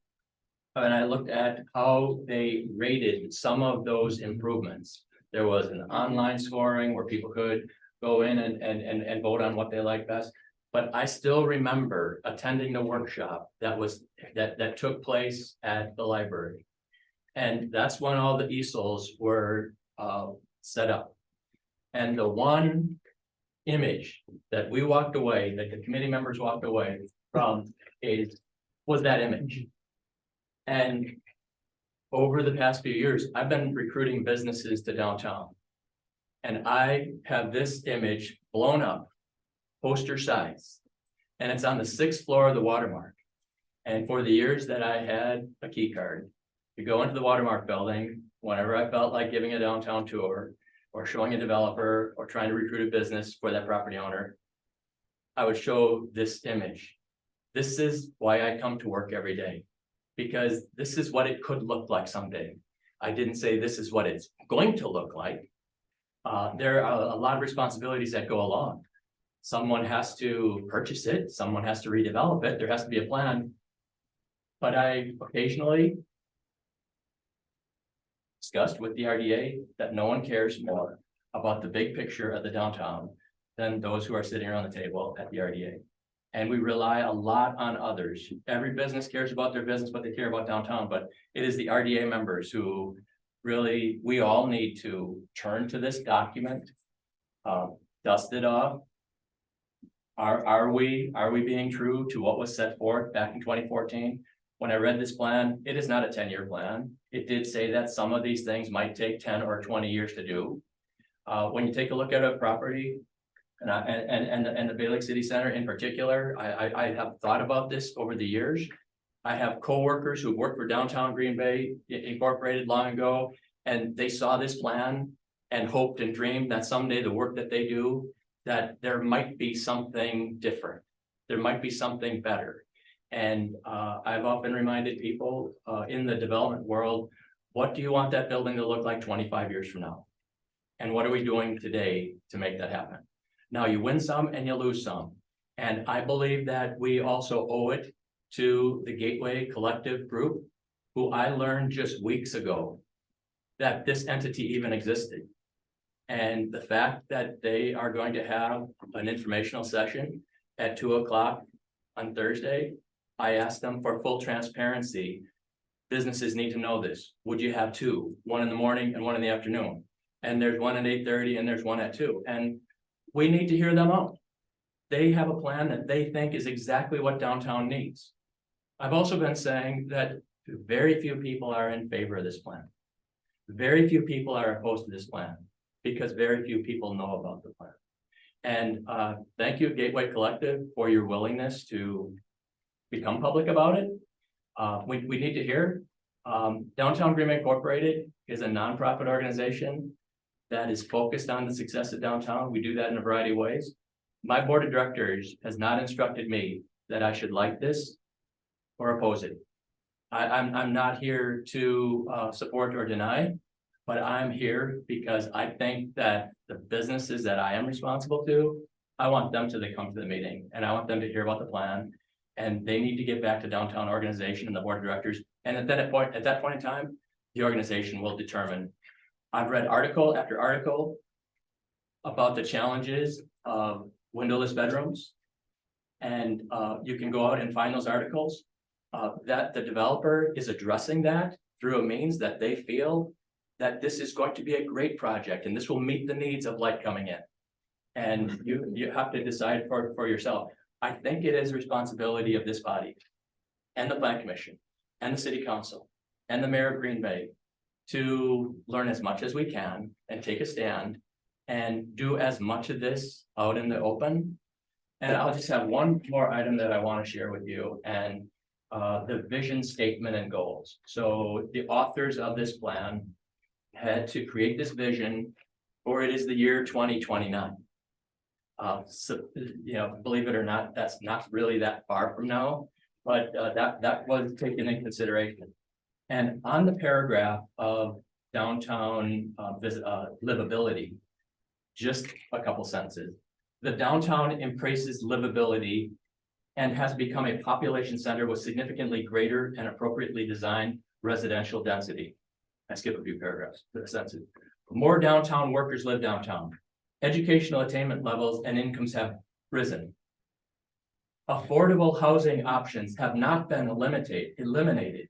and I looked at how they rated some of those improvements. There was an online scoring where people could go in and vote on what they like best. But I still remember attending the workshop that took place at the library. And that's when all the easels were set up. And the one image that we walked away, that the committee members walked away from, was that image. And over the past few years, I've been recruiting businesses to downtown. And I have this image blown up, poster size, and it's on the 6th floor of the Watermark. And for the years that I had a key card to go into the Watermark building, whenever I felt like giving a downtown tour or showing a developer or trying to recruit a business for that property owner, I would show this image. This is why I come to work every day, because this is what it could look like someday. I didn't say this is what it's going to look like. There are a lot of responsibilities that go along. Someone has to purchase it, someone has to redevelop it, there has to be a plan. But I occasionally discussed with the RDA that no one cares more about the big picture of the downtown than those who are sitting around the table at the RDA. And we rely a lot on others. Every business cares about their business, but they care about downtown. But it is the RDA members who really, we all need to turn to this document. dust it off. Are we being true to what was set forth back in 2014? When I read this plan, it is not a 10-year plan. It did say that some of these things might take 10 or 20 years to do. When you take a look at a property, and the Bay Lake City Center in particular, I have thought about this over the years. I have coworkers who worked for downtown Green Bay Incorporated long ago, and they saw this plan and hoped and dreamed that someday the work that they do, that there might be something different. There might be something better. And I've often reminded people in the development world, what do you want that building to look like 25 years from now? And what are we doing today to make that happen? Now, you win some and you lose some. And I believe that we also owe it to the Gateway Collective Group, who I learned just weeks ago that this entity even existed. And the fact that they are going to have an informational session at 2 o'clock on Thursday, I asked them for full transparency. Businesses need to know this. Would you have two, one in the morning and one in the afternoon? And there's one at 8:30 and there's one at 2. And we need to hear them out. They have a plan that they think is exactly what downtown needs. I've also been saying that very few people are in favor of this plan. Very few people are opposed to this plan because very few people know about the plan. And thank you, Gateway Collective, for your willingness to become public about it. We need to hear. Downtown Green Bay Incorporated is a nonprofit organization that is focused on the success of downtown. We do that in a variety of ways. My board of directors has not instructed me that I should like this or oppose it. I'm not here to support or deny, but I'm here because I think that the businesses that I am responsible to, I want them to come to the meeting and I want them to hear about the plan. And they need to get back to downtown organization and the board of directors. And at that point in time, the organization will determine. I've read article after article about the challenges of windowless bedrooms. And you can go out and find those articles that the developer is addressing that through a means that they feel that this is going to be a great project and this will meet the needs of light coming in. And you have to decide for yourself. I think it is the responsibility of this body and the plan commission and the city council and the mayor of Green Bay to learn as much as we can and take a stand and do as much of this out in the open. And I'll just have one more item that I want to share with you, and the vision statement and goals. So the authors of this plan had to create this vision, or it is the year 2029. So, believe it or not, that's not really that far from now, but that was taken in consideration. And on the paragraph of downtown livability, just a couple sentences. The downtown embraces livability and has become a population center with significantly greater and appropriately designed residential density. I skip a few paragraphs, sentences. More downtown workers live downtown. Educational attainment levels and incomes have risen. Affordable housing options have not been eliminated,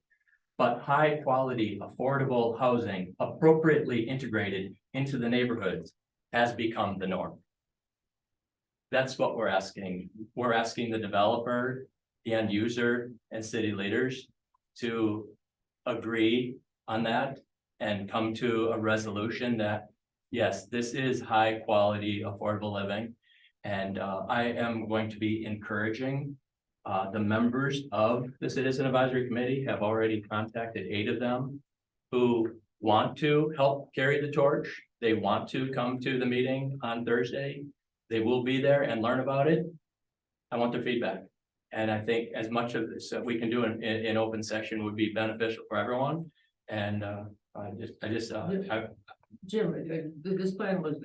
but high quality, affordable housing appropriately integrated into the neighborhoods has become the norm. That's what we're asking. We're asking the developer, the end user, and city leaders to agree on that and come to a resolution that, yes, this is high quality, affordable living. And I am going to be encouraging the members of the Citizen Advisory Committee, have already contacted 8 of them who want to help carry the torch. They want to come to the meeting on Thursday. They will be there and learn about it. I want their feedback. And I think as much of this we can do in open session would be beneficial for everyone. And Jim, this plan was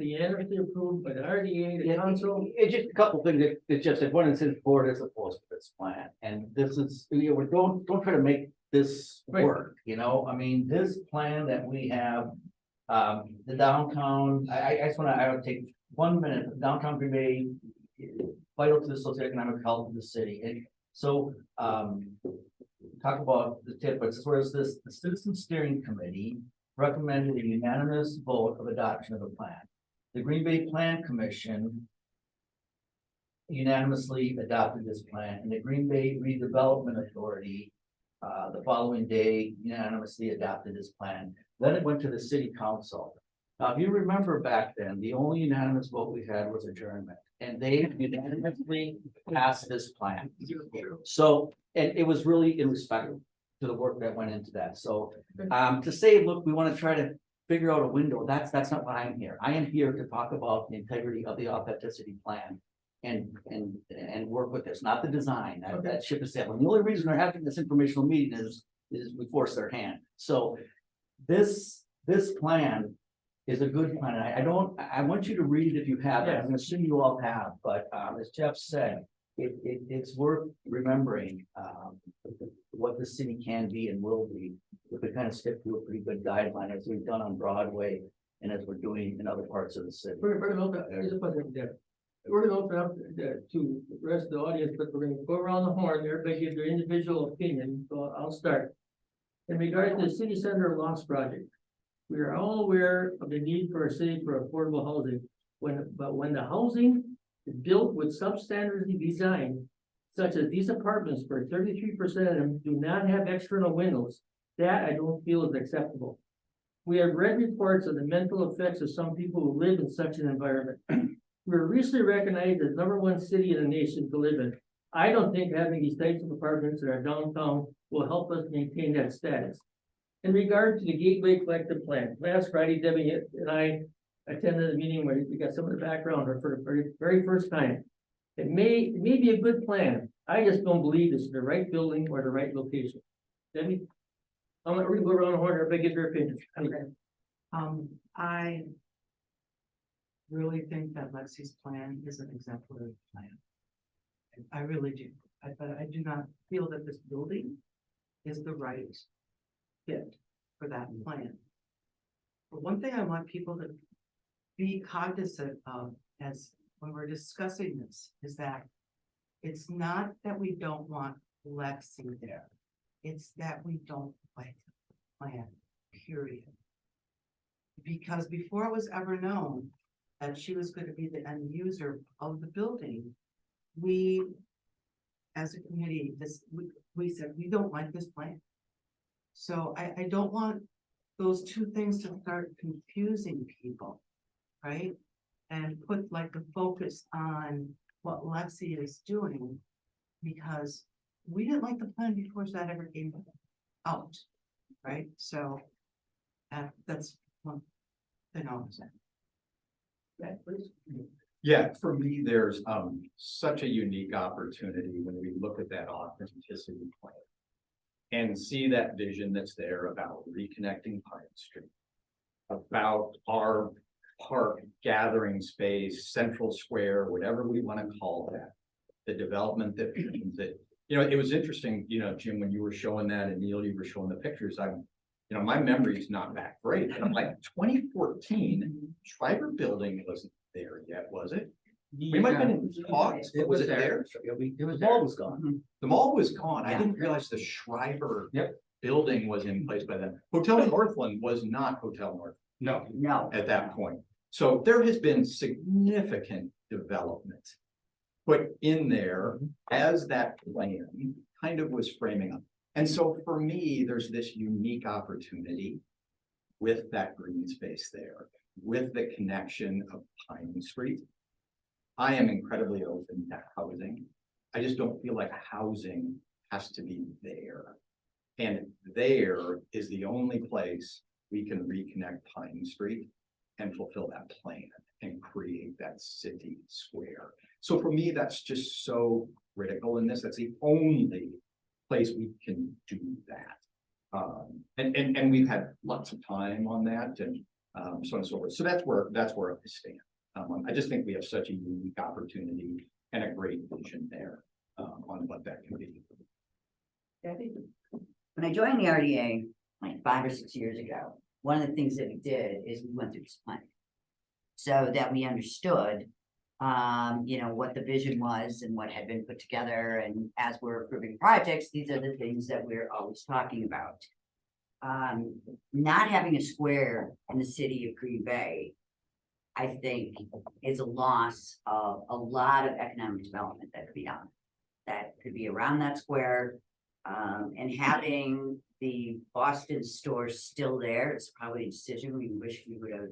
unanimously approved by the RDA, the council. It's just a couple things that just said, one is in Florida as opposed to this plan, and this is, don't try to make this work, I mean, this plan that we have, the downtown, I just wanna, I would take 1 minute, downtown Green Bay, vital to the socioeconomic health of the city, and so, talk about the tip, but whereas this, the Citizen Steering Committee recommended a unanimous vote of adoption of the plan. The Green Bay Plan Commission unanimously adopted this plan, and the Green Bay Redevelopment Authority the following day unanimously adopted this plan. Then it went to the city council. Now, if you remember back then, the only unanimous vote we had was adjournment, and they unanimously passed this plan. So, and it was really in respect to the work that went into that. So, to say, look, we want to try to figure out a window, that's not why I'm here. I am here to talk about the integrity of the authenticity plan and work with this, not the design. That ship is sailing. The only reason they're having this informational meeting is we force their hand. So this plan is a good plan. I want you to read it if you have it. I'm assuming you all have, but as Jeff said, it's worth remembering what the city can be and will be. If we kind of stick to a pretty good guideline as we've done on Broadway and as we're doing in other parts of the city. We're gonna open up to the rest of the audience, but we're gonna go around the horn, everybody give their individual opinion, so I'll start. In regard to the city center loss project, we are all aware of the need for a city for affordable housing. But when the housing is built with substandard design, such as these apartments where 33% of them do not have external windows, that I don't feel is acceptable. We have read reports of the mental effects of some people who live in such an environment. We were recently recognized as #1 city in the nation to live in. I don't think having these types of apartments in our downtown will help us maintain that status. In regard to the Gateway Collective Plan, last Friday, Debbie and I attended a meeting where we got some of the background for the very first time. It may be a good plan. I just don't believe it's the right building or the right location. Debbie? I'm gonna go around the horn, everybody give their opinion. I really think that Lexi's plan is an exemplary plan. I really do. But I do not feel that this building is the right fit for that plan. But one thing I want people to be cognizant of as when we're discussing this is that it's not that we don't want Lexi there. It's that we don't like the plan, period. Because before it was ever known that she was going to be the end user of the building, we, as a committee, we said, we don't like this plan. So I don't want those two things to start confusing people, right? And put like the focus on what Lexi is doing, because we didn't like the plan before that ever came out, right? So that's one thing I was saying. Yeah, for me, there's such a unique opportunity when we look at that authenticity plan and see that vision that's there about reconnecting Pine Street, about our park gathering space, central square, whatever we want to call that, the development that, it was interesting, Jim, when you were showing that and Neil, you were showing the pictures, my memory is not that great. And I'm like, 2014, Schreiber Building wasn't there yet, was it? We might have been in talks, but was it there? The mall was gone. The mall was gone. I Yeah. didn't realize the Schreiber building was in place by then. Hotel Northland was not Hotel North. No. At that point. So there has been significant development put in there as that plan kind of was framing up. And so for me, there's this unique opportunity with that green space there, with the connection of Pine Street. I am incredibly open to housing. I just don't feel like housing has to be there. And there is the only place we can reconnect Pine Street and fulfill that plan and create that city square. So for me, that's just so critical in this. That's the only place we can do that. And we've had lots of time on that and so on and so forth. So that's where I stand. I just think we have such a unique opportunity and a great vision there on what that can be. When I joined the RDA like 5 or 6 years ago, one of the things that we did is we went through this plan. So that we understood, what the vision was and what had been put together. And as we're approving projects, these are the things that we're always talking about. Not having a square in the city of Green Bay, I think is a loss of a lot of economic development that could be done. That could be around that square, and having the Boston store still there is probably a decision we wish we would have,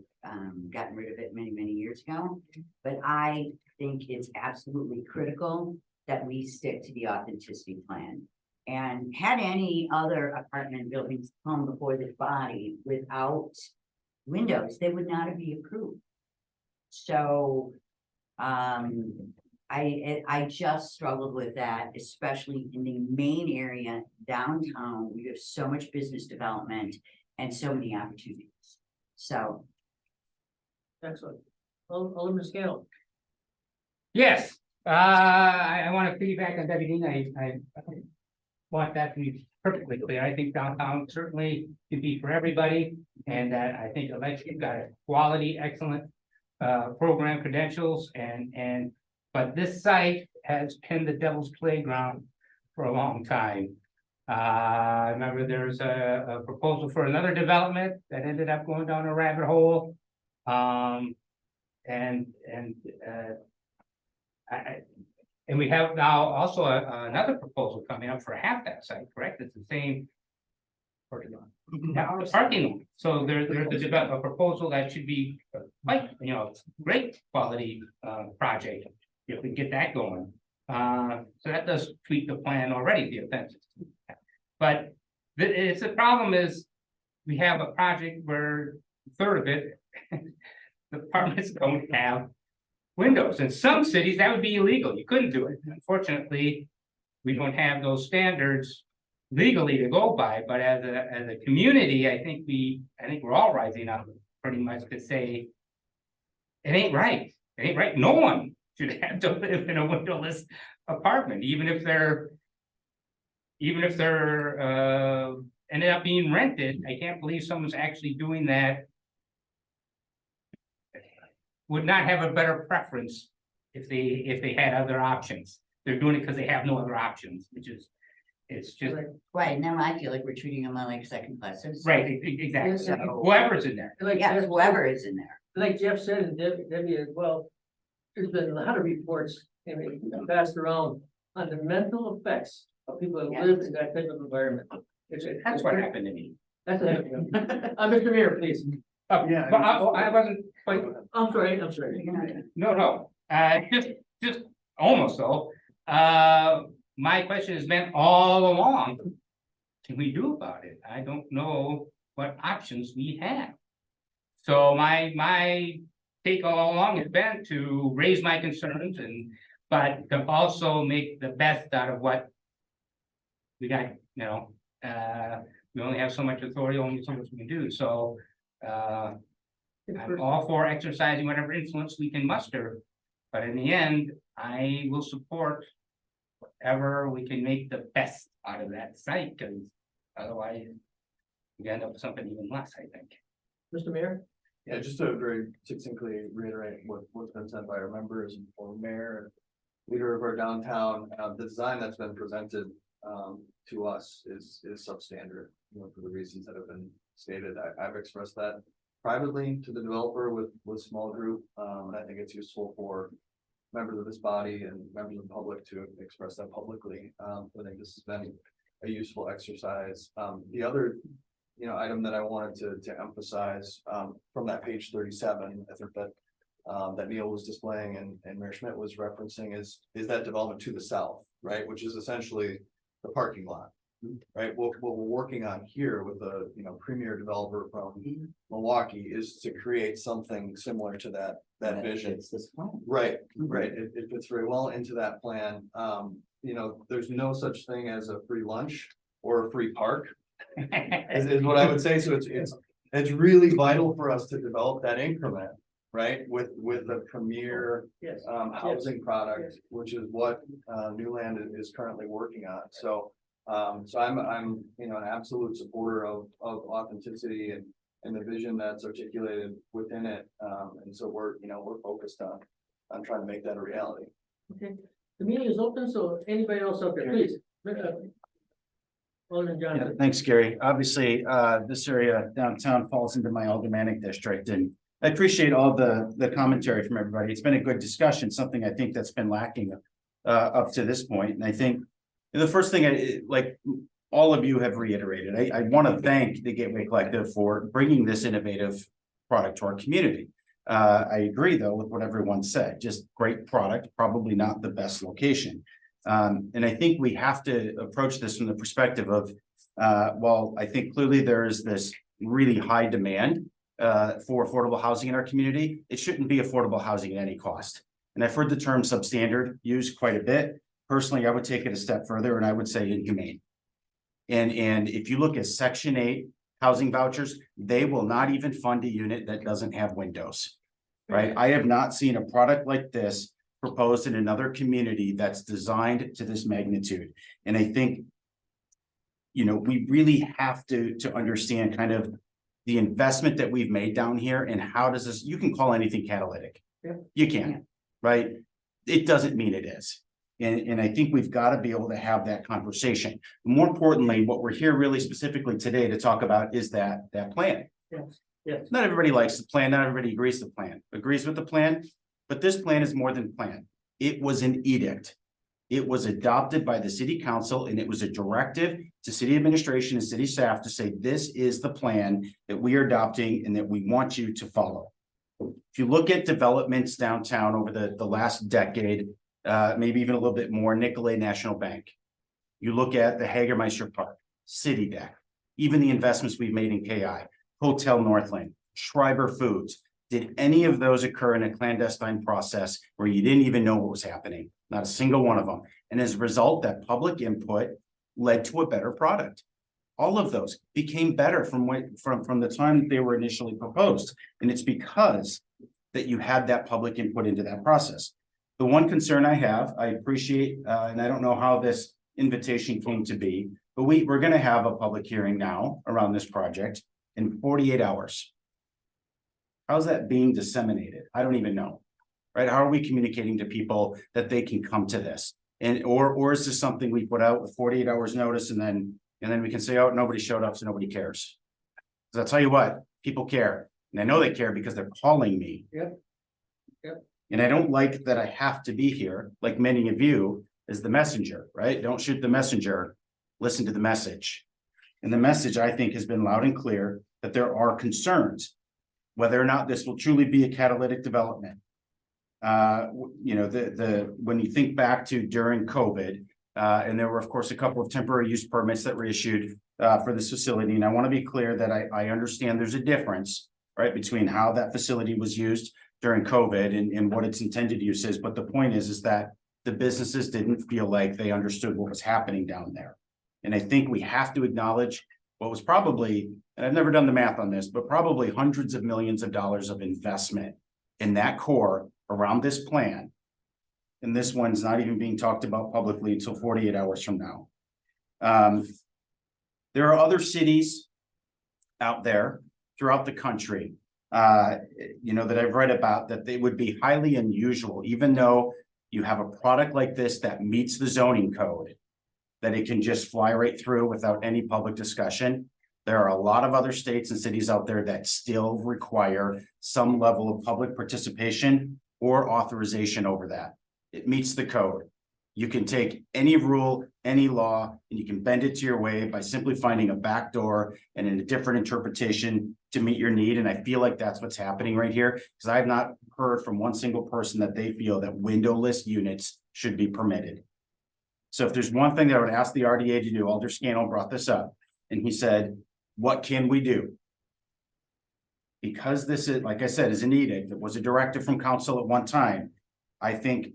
gotten rid of it many, many years ago. But I think it's absolutely critical that we stick to the authenticity plan. And had any other apartment buildings come before this body without windows, they would not be approved. So, I just struggled with that, especially in the main area downtown. We have so much business development and so many opportunities. So, Excellent. Alderman Scale. Yes, I want to piggyback on everything. I want that to be perfectly clear. I think downtown certainly can be for everybody. And I think Alexia got a quality, excellent program credentials but this site has been the devil's playground for a long time. I remember there was a proposal for another development that ended up going down a rabbit hole. And we have now also another proposal coming up for half that site, correct? It's the same. Parking lot. So there's a proposal that should be quite, great quality project if we get that going. So that does tweak the plan already, the offenses. But it's the problem is we have a project where a third of it, the apartments don't have windows. In some cities, that would be illegal. You couldn't do it. Unfortunately, we don't have those standards legally to go by, but as a community, I think we're all rising up pretty much to say it ain't right. It ain't right. No one should have to live in a windowless apartment, even if they're ended up being rented. I can't believe someone's actually doing that. Would not have a better preference if they had other options. They're doing it because they have no other options, which is, it's just. right now I feel like we're treating them like second class citizens. Right, exactly. So- Whoever's in there. Like Yes, Jeff- whoever is in there. Like Jeff said, and Debbie as well, there's been a lot of reports, passed around on the mental effects of people that live in that type of environment. That's what happened to me. That's what happened. Mr. Mayor, please. Yeah. But I wasn't quite. I'm sorry. No, just almost though. My question has been all along. Can we do about it? I don't know what options we have. So my take all along has been to raise my concerns but to also make the best out of what we got, we only have so much authority, only so much we can do. So I'm all for exercising whatever influence we can muster, but in the end, I will support whatever we can make the best out of that site, because otherwise we end up with something even less, I think. Mr. Mayor? Yeah, just to very succinctly reiterate what's been said by our members and former mayor, leader of our downtown, the design that's been presented to us is substandard, for the reasons that have been stated. I've expressed that privately to the developer with small group, and I think it's useful for members of this body and members of the public to express that publicly. I think this has been a useful exercise. The other item that I wanted to emphasize from that page 37, I think that Neil was displaying and Mayor Schmidt was referencing is that development to the south, right? Which is essentially the parking lot, right? What we're working on here with a premier developer from Milwaukee is to create something similar to that vision. It's this plan. Right. It fits very well into that plan. There's no such thing as a free lunch or a free park. is what I would say. So it's really vital for us to develop that increment, right? With the premier housing product, which is what Newland is currently working on. So I'm an absolute supporter of authenticity and the vision that's articulated within it. And so we're focused on trying to make that a reality. Okay, the meeting is open, so anybody else out there, please. Alderman Yeah, Johnson. thanks, Gary. Obviously, this area downtown falls into my aldermanic district, and I appreciate all the commentary from everybody. It's been a good discussion, something I think that's been lacking up to this point. And I think the first thing like all of you have reiterated, I want to thank the Gateway Collective for bringing this innovative product to our community. I agree though with what everyone said, just great product, probably not the best location. And I think we have to approach this from the perspective of, well, I think clearly there is this really high demand for affordable housing in our community. It shouldn't be affordable housing at any cost. And I've heard the term substandard used quite a bit. Personally, I would take it a step further and I would say inhumane. And if you look at Section 8 housing vouchers, they will not even fund a unit that doesn't have windows, right? I have not seen a product like this proposed in another community that's designed to this magnitude. And I think, you know, we really have to understand kind of the investment that we've made down here and how does this, you can call anything catalytic. Yeah. You can, right? It doesn't mean it is. And I think we've got to be able to have that conversation. More importantly, what we're here really specifically today to talk about is that plan. Yes, yes. Not everybody likes the plan, not everybody agrees with the plan, but this plan is more than plan. It was an edict. It was adopted by the city council and it was a directive to city administration and city staff to say, this is the plan that we are adopting and that we want you to follow. If you look at developments downtown over the last decade, maybe even a little bit more, Nicolay National Bank. You look at the Hagermeister Park, City Deck, even the investments we've made in KI, Hotel Northland, Schreiber Foods. Did any of those occur in a clandestine process where you didn't even know what was happening? Not a single one of them. And as a result, that public input led to a better product. All of those became better from the time that they were initially proposed. And it's because that you had that public input into that process. The one concern I have, I appreciate, and I don't know how this invitation came to be, but we're going to have a public hearing now around this project in 48 hours. How's that being disseminated? I don't even know, right? How are we communicating to people that they can come to this? And or is this something we put out with 48 hours notice and then we can say, oh, nobody showed up, so nobody cares. Because I'll tell you what, people care. And I know they care because they're calling me. Yep. Yep. And I don't like that I have to be here, like many of you, as the messenger, right? Don't shoot the messenger, listen to the message. And the message, I think, has been loud and clear that there are concerns whether or not this will truly be a catalytic development. You know, when you think back to during COVID, and there were, of course, a couple of temporary use permits that were issued for this facility. And I want to be clear that I understand there's a difference, right, between how that facility was used during COVID and what its intended use is. But the point is that the businesses didn't feel like they understood what was happening down there. And I think we have to acknowledge what was probably, and I've never done the math on this, but probably hundreds of millions of dollars of investment in that core around this plan. And this one's not even being talked about publicly until 48 hours from now. There are other cities out there throughout the country, you know, that I've read about that they would be highly unusual, even though you have a product like this that meets the zoning code, that it can just fly right through without any public discussion. There are a lot of other states and cities out there that still require some level of public participation or authorization over that. It meets the code. You can take any rule, any law, and you can bend it to your way by simply finding a back door and in a different interpretation to meet your need. And I feel like that's what's happening right here, because I have not heard from one single person that they feel that windowless units should be permitted. So if there's one thing that I would ask the RDA to do, Alder Scannell brought this up, and he said, what can we do? Because this is, like I said, is an edict, it was a directive from council at one time. I think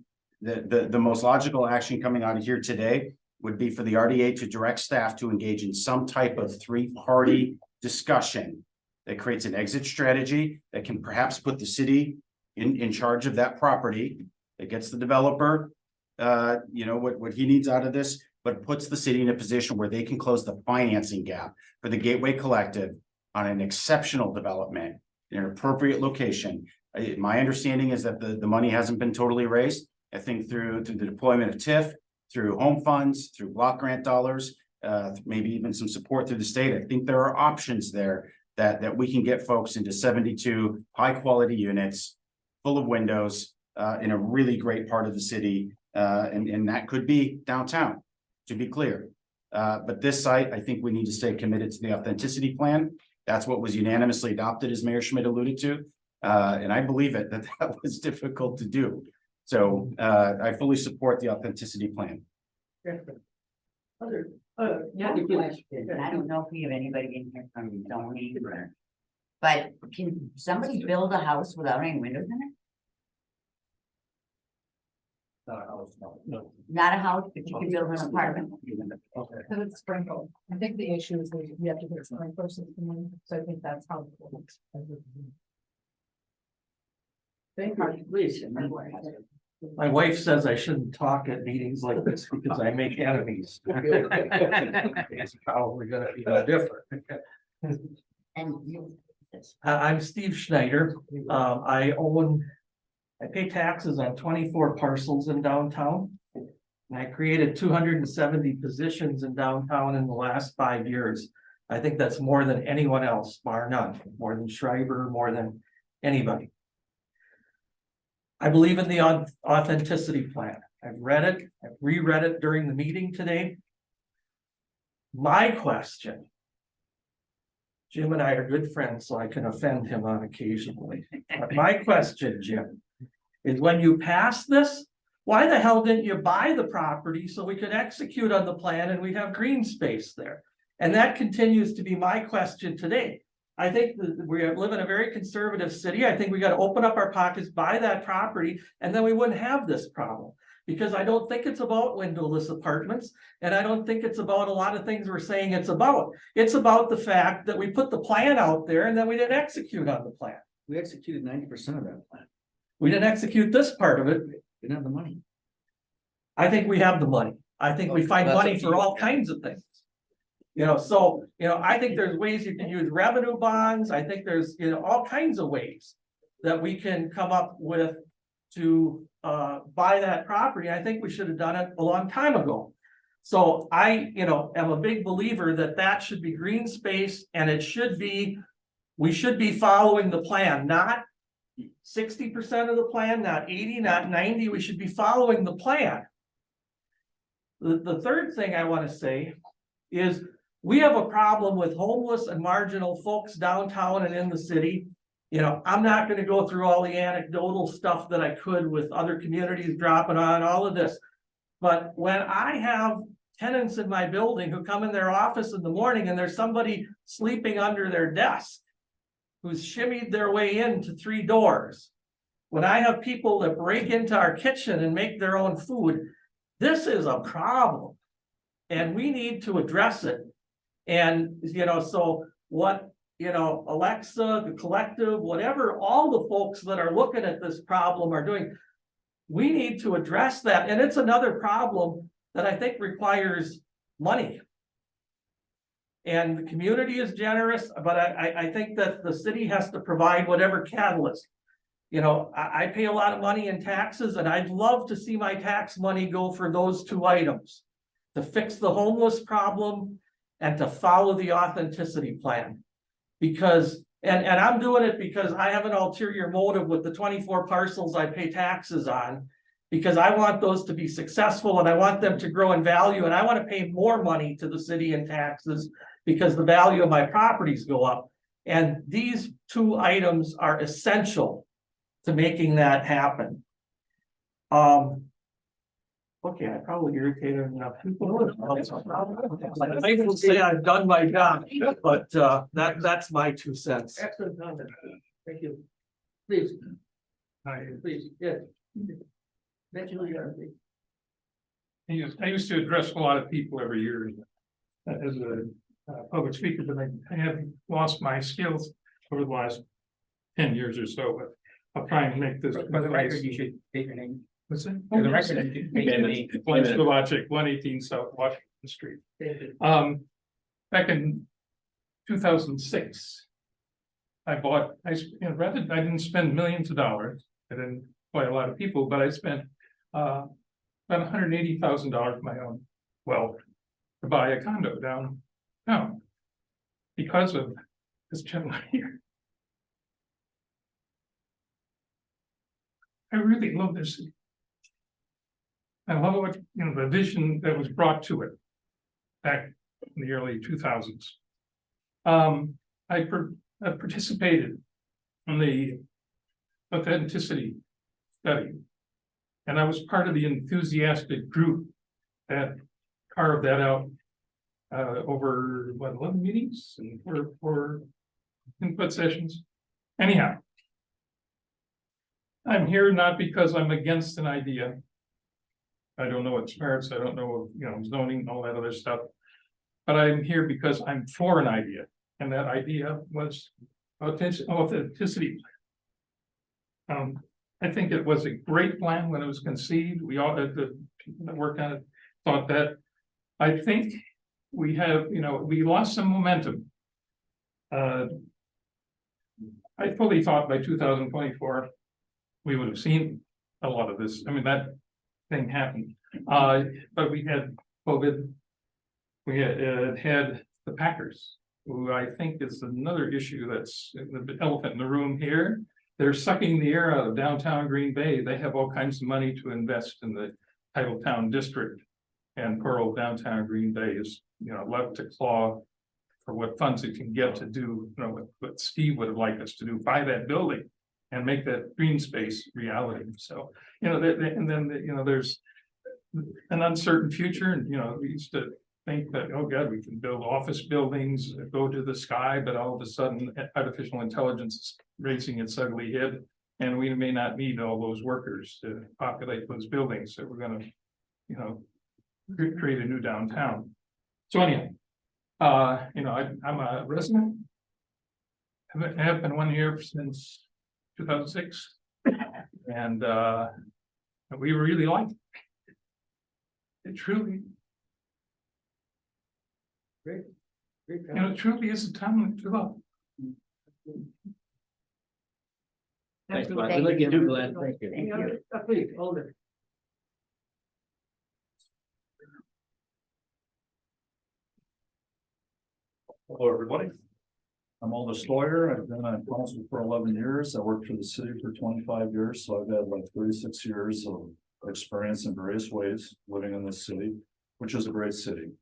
the most logical action coming out of here today would be for the RDA to direct staff to engage in some type of three-party discussion that creates an exit strategy that can perhaps put the city in charge of that property, that gets the developer, you know, what he needs out of this, but puts the city in a position where they can close the financing gap for the Gateway Collective on an exceptional development in an appropriate location. My understanding is that the money hasn't been totally raised. I think through the deployment of TIF, through home funds, through block grant dollars, maybe even some support through the state. I think there are options there that we can get folks into 72 high-quality units, full of windows, in a really great part of the city, and that could be downtown, to be clear. But this site, I think we need to stay committed to the authenticity plan. That's what was unanimously adopted, as Mayor Schmidt alluded to. And I believe it, that was difficult to do. So, I fully support the authenticity plan. Other, One question, and I don't know if we have anybody in here from zoning, but can somebody build a house without any windows in it? Not a house, but you can build an apartment. Because it's sprinkled. I think the issue is that you have to get sprinklers in, so I think that's how it works. thank you, please. My wife says I shouldn't talk at meetings like this because I make enemies. It's probably gonna be no different. And you. I'm Steve Schneider. I pay taxes on 24 parcels in downtown. And I created 270 positions in downtown in the last 5 years. I think that's more than anyone else, bar none, more than Schreiber, more than anybody. I believe in the authenticity plan. I've read it, I've reread it during the meeting today. My question. Jim and I are good friends, so I can offend him on occasionally. But my question, Jim, is when you pass this, why the hell didn't you buy the property so we could execute on the plan and we have green space there? And that continues to be my question today. I think that we live in a very conservative city. I think we got to open up our pockets, buy that property, and then we wouldn't have this problem. Because I don't think it's about windowless apartments, and I don't think it's about a lot of things we're saying it's about. It's about the fact that we put the plan out there and then we didn't execute on the plan. We executed 90% of that plan. We didn't execute this part of it. Didn't have the money. I think we have the money. I think we find That's money up to for you. all kinds of things. So, I think there's ways you can use revenue bonds. I think there's, all kinds of ways that we can come up with to buy that property. I think we should have done it a long time ago. So I, am a big believer that that should be green space, and we should be following the plan, not 60% of the plan, not 80, not 90. We should be following the plan. The third thing I want to say is we have a problem with homeless and marginal folks downtown and in the city. I'm not going to go through all the anecdotal stuff that I could with other communities dropping on all of this. But when I have tenants in my building who come in their office in the morning and there's somebody sleeping under their desk who's shimmied their way into 3 doors. When I have people that break into our kitchen and make their own food, this is a problem. And we need to address it. And, so what, Alexa, the collective, whatever, all the folks that are looking at this problem are doing, we need to address that. And it's another problem that I think requires money. And the community is generous, but I think that the city has to provide whatever catalyst. I pay a lot of money in taxes, and I'd love to see my tax money go for those 2 items. To fix the homeless problem and to follow the authenticity plan. Because, and I'm doing it because I have an ulterior motive with the 24 parcels I pay taxes on. Because I want those to be successful and I want them to grow in value, and I want to pay more money to the city in taxes because the value of my properties go up. And these 2 items are essential to making that happen. Okay, I probably irritated enough people. I will say I've done my job, but that's my 2 cents. Excellent comment. Thank you. Please. Hi. Please, yes. Mention who you are, please. I used to address a lot of people every year as a public speaker, but I have lost my skills over the last 10 years or so, but I'll try and make this. For the record, you should state your name. What's it? For the record, you should state your name. Glenn Slovacek, 118 South Washington Street. Back in 2006, I didn't spend millions of dollars. I didn't quite a lot of people, but I spent about $180,000 of my own wealth to buy a condo downtown because of this gentleman here. I really love this city. I love what, the vision that was brought to it back in the early 2000s. I participated in the authenticity study. And I was part of the enthusiastic group that carved that out over, 11 meetings and four input sessions. Anyhow, I'm here not because I'm against an idea. I don't know its merits, I don't know, zoning, all that other stuff. But I'm here because I'm for an idea, and that idea was authenticity. I think it was a great plan when it was conceived. We all, the people that worked on it, thought that. I think we have, we lost some momentum. I fully thought by 2024, we would have seen a lot of this. I mean, that thing happened. But we had COVID. We had the Packers, who I think is another issue that's the elephant in the room here. They're sucking the air out of downtown Green Bay. They have all kinds of money to invest in the Titletown district. And poor old downtown Green Bay is, left to claw for what funds it can get to do, what Steve would have liked us to do, buy that building and make that green space reality. So, and then, there's an uncertain future. And, we used to think that, oh God, we can build office buildings, go to the sky, but all of a sudden artificial intelligence is raising its ugly head. And we may not need all those workers to populate those buildings. So we're gonna, create a new downtown. So anyhow, I'm a resident. I have been 1 year since 2006. And we really like it. It truly, Great. it truly is a town to love. Thanks, Absolutely. Glenn. We like you do, Glenn. Thank you. Any other stuff, please, Alder? Hello, everybody. I'm Aldous Lawyer. I've been on council for 11 years. I worked for the city for 25 years, so I've had like 36 years of experience in various ways living in this city, which is a great city.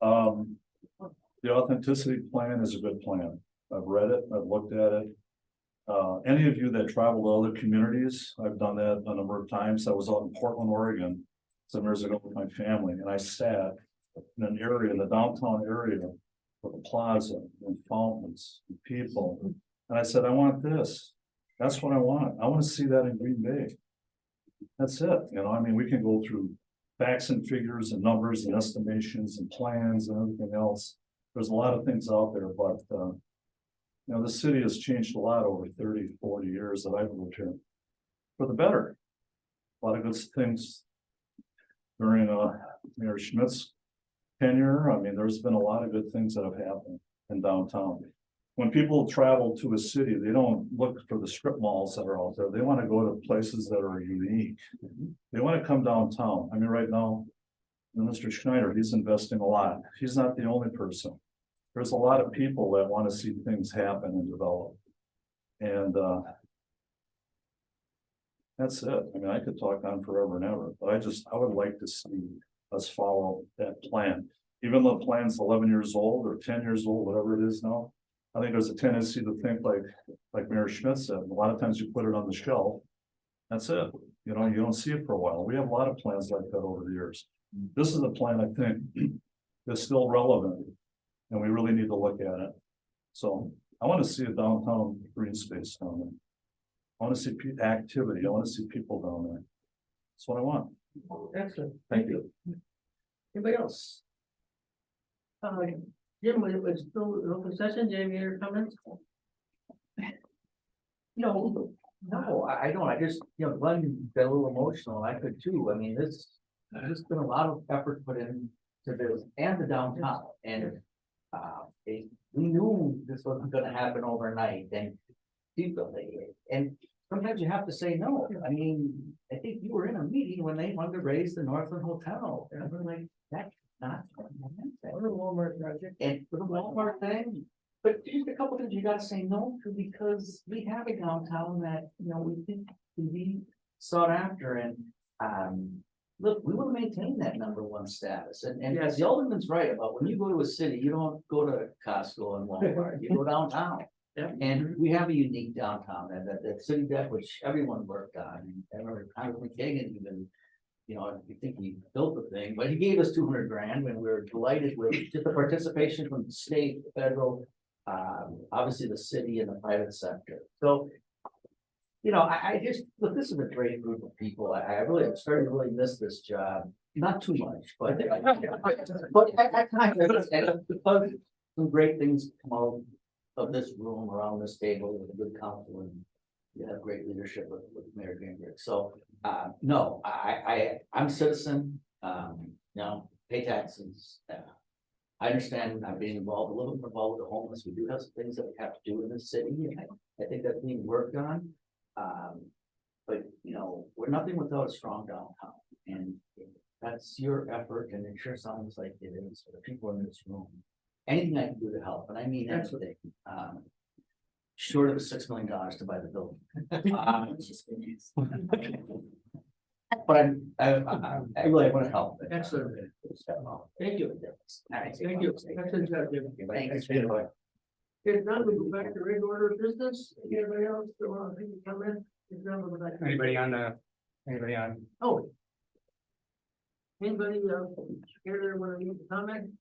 The authenticity plan is a good plan. I've read it, I've looked at it. Any of you that travel to other communities, I've done that a number of times. I was out in Portland, Oregon, some years ago with my family, and I sat in an area, in the downtown area, with a plaza and fountains and people. And I said, I want this. That's what I want. I want to see that in Green Bay. That's it. We can go through facts and figures and numbers and estimations and plans and everything else. There's a lot of things out there, but the city has changed a lot over 30, 40 years that I've lived here. For the better. A lot of good things during Mayor Schmidt's tenure. There's been a lot of good things that have happened in downtown. When people travel to a city, they don't look for the strip malls that are out there. They want to go to places that are unique. They want to come downtown. Right now, Mr. Schneider, he's investing a lot. He's not the only person. There's a lot of people that want to see things happen and develop. And that's it. I could talk on forever and ever, but I would like to see us follow that plan. Even though the plan's 11 years old or 10 years old, whatever it is now, I think there's a tendency to think like Mayor Schmidt said, a lot of times you put it on the shelf. That's it. You don't see it for a while. We have a lot of plans like that over the years. This is a plan I think is still relevant and we really need to look at it. So I want to see a downtown green space down there. I want to see activity. I want to see people down there. That's what I want. Excellent. Thank you. Anybody else? Jim, was still an open session, do you have any other comments? No, I don't. I just, Glenn got a little emotional. I could too. There's been a lot of effort put into this and the downtown. And we knew this wasn't gonna happen overnight and sometimes you have to say no. I think you were in a meeting when they wanted to raise the Northland Hotel. And we're like, that's not what I meant. Or the Walmart project. And for the Walmart thing, But just a couple things you gotta say no to, because we have a downtown that, we think can be sought after and, look, we want to maintain that #1 status. And Yes. the Alderman's right about when you go to a city, you don't go to Costco and Walmart, you go downtown. Yeah. And we have a unique downtown, and that city deck, which everyone worked on, and I remember Congressman Kagan even, you think he built the thing, but he gave us 200 grand, and we were delighted with just the participation from the state, federal, obviously the city and the private sector. So, I just, look, this is a great group of people. I'm starting to really miss this job, not too much, but at times, because some great things come out of this room, around this table, with a good council, and you have great leadership with Mayor Gingrich. So, no, I'm a citizen, pay taxes. I understand not being involved, a little bit involved with the homeless. We do have some things that we have to do in this city, and I think that's being worked on. But, we're nothing without a strong downtown, and that's your effort, and it sure sounds like it is for the people in this room. Anything I can do to help, and I mean anything, short of $6 million to buy the building. But I really want to help. Excellent. Thank you. All right. Thank you. Excellent job, Jim. Thanks. If not, we go back to regular order of business. Anybody else that want to come in? If not, we'll go back. Anybody on? Oh. Anybody, here there want to make a comment?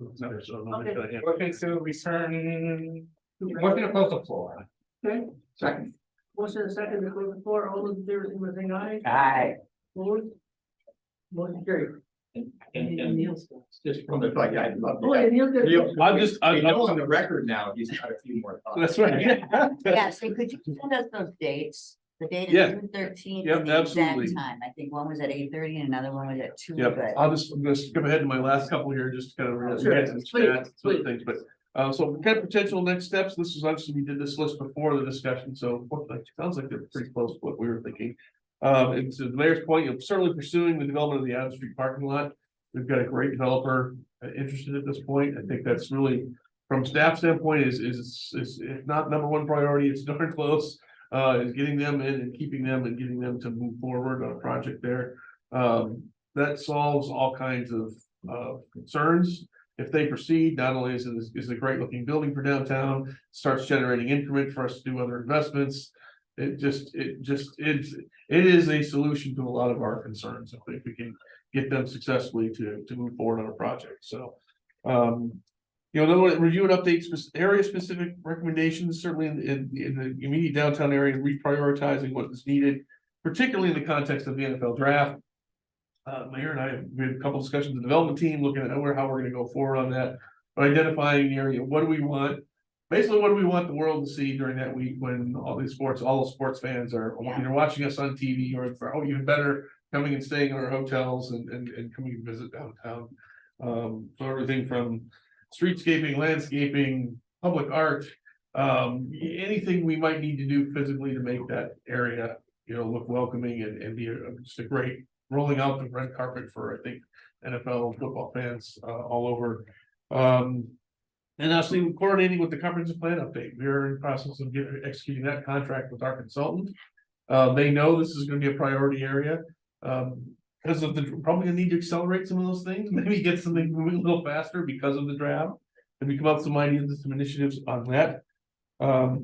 Okay. Motion to return, motion to close the floor. Okay, Second. motion and second to close the floor. All those in favor, signify by saying aye. Aye. Opposed? Motion carried. And Neil's just from the, like, I love. Oh, yeah, Neil did. I know on the record now, he's got a few more thoughts. That's right. Yeah, so could you send us those dates? The date Yeah. is June 13th. Yep, and the exact absolutely. time. I think one was at 8:30 and another one was at 2, Yep, but. I'm gonna skip ahead to my last couple here, just to kind of. Sure. Get some Please, stats, sort of things, but, so kind of potential next steps, this is obviously, we did this list before the discussion, so it sounds like they're pretty close to what we were thinking. And to the mayor's point, certainly pursuing the development of the Adams Street parking lot. We've got a great developer interested at this point. I think that's really, from staff standpoint, is if not #1 priority, it's darn close. Is getting them in and keeping them and getting them to move forward on a project there. That solves all kinds of concerns. If they proceed, not only is it a great looking building for downtown, starts generating increment for us to do other investments. It is a solution to a lot of our concerns if we can get them successfully to move forward on a project. So, another one, review and update area specific recommendations, certainly in the immediate downtown area, reprioritizing what is needed, particularly in the context of the NFL draft. Mayor and I have had a couple discussions with the development team, looking at how we're gonna go forward on that. But identifying the area, what do we want? Basically, what do we want the world to see during that week when all the sports fans are either watching us on TV or even better, coming and staying in our hotels and coming to visit downtown. So everything from streetscaping, landscaping, public art, anything we might need to do physically to make that area, look welcoming and be just a great rolling out the red carpet for, I think, NFL football fans all over. And actually coordinating with the comprehensive plan update. We're in the process of executing that contract with our consultant. They know this is gonna be a priority area. Because of probably gonna need to accelerate some of those things, maybe get something moving a little faster because of the draft. And we come up with some ideas and some initiatives on that. I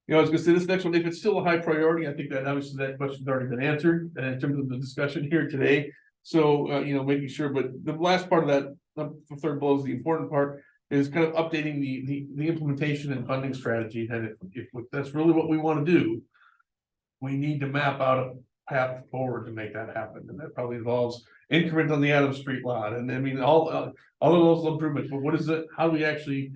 was gonna say this next one, if it's still a high priority, I think that obviously that question's already been answered in terms of the discussion here today. So, making sure, but the last part of that, the third bullet is the important part, is kind of updating the implementation and funding strategy. And if that's really what we want to do, we need to map out a path forward to make that happen. And that probably involves increment on the Adams Street lot. And I mean, all of those improvements, but what is it? How do we actually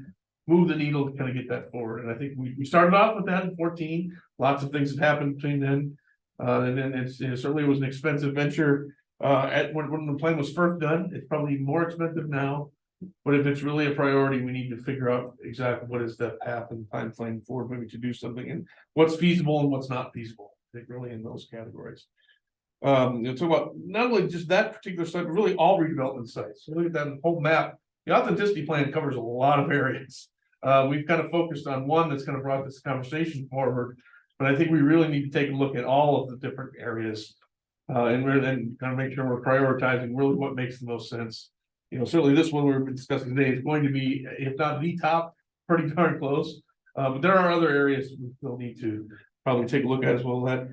move the needle to kind of get that forward? And I think we started off with that in 14. Lots of things have happened between then. And then it certainly was an expensive venture. When the plan was first done, it's probably more expensive now. But if it's really a priority, we need to figure out exactly what is the path and time frame forward, maybe to do something, and what's feasible and what's not feasible. I think really in those categories. Talk about not only just that particular site, but really all redevelopment sites. So look at that whole map. The authenticity plan covers a lot of areas. we've kind of focused on one that's kind of brought this conversation forward. But I think we really need to take a look at all of the different areas. And really then kind of make sure we're prioritizing really what makes the most sense. You know, certainly this one we've been discussing today is going to be, if not the top, pretty darn close. But there are other areas we still need to probably take a look at as well. That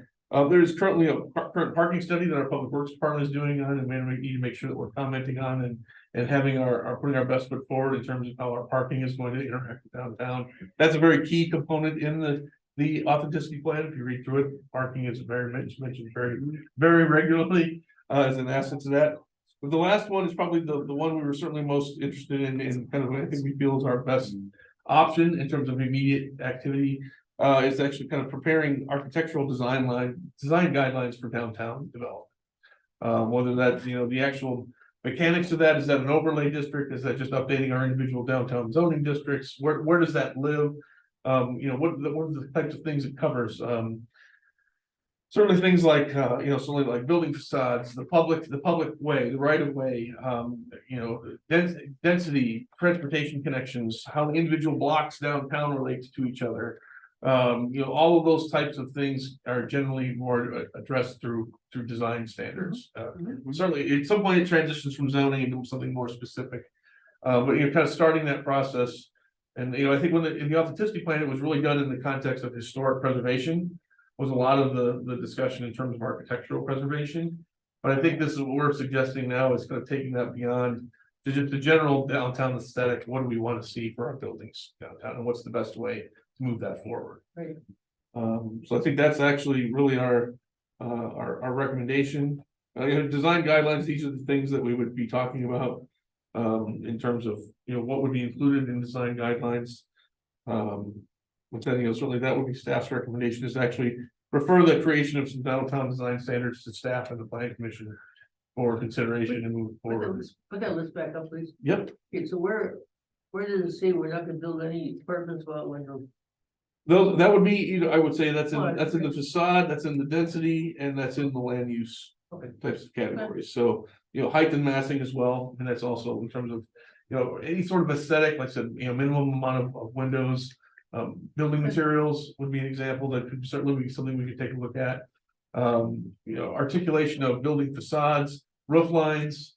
there's currently a current parking study that our public works department is doing on, and we need to make sure that we're commenting on and having our putting our best foot forward in terms of how our parking is going to interact with downtown. That's a very key component in the authenticity plan. If you read through it, parking is very mentioned very regularly as an asset to that. But the last one is probably the one we were certainly most interested in kind of, I think we feel is our best option in terms of immediate activity. Is actually kind of preparing architectural design guidelines for downtown development. Whether that's, you know, the actual mechanics of that, is that an overlay district? Is that just updating our individual downtown zoning districts? Where does that live? You know, what are the types of things it covers? Certainly things like, you know, certainly like building facades, the public way, the right of way, you know, density, transportation connections, how the individual blocks downtown relate to each other. You know, all of those types of things are generally more addressed through design standards. Certainly at some point it transitions from zoning into something more specific. But you're kind of starting that process. And, you know, I think in the authenticity plan, it was really done in the context of historic preservation, was a lot of the discussion in terms of architectural preservation. But I think this is what we're suggesting now is kind of taking that beyond to just the general downtown aesthetic. What do we want to see for our buildings downtown, and what's the best way to move that forward? Right. So I think that's actually really our recommendation. You know, design guidelines, these are the things that we would be talking about in terms of, you know, what would be included in design guidelines. Which I think, you know, certainly that would be staff's recommendation, is actually refer the creation of some downtown design standards to staff and the planning commission for consideration and move forward. Put that list back up, please. Yep. Okay, so where does it say we're not gonna build any apartments without windows? That would be, you know, I would say that's in the facade, that's in the density, and that's in the land use types of categories. So, you know, height and massing as well, and that's also in terms of, you know, any sort of aesthetic, like I said, you know, minimum amount of windows. Building materials would be an example that could certainly be something we could take a look at. You know, articulation of building facades, roof lines,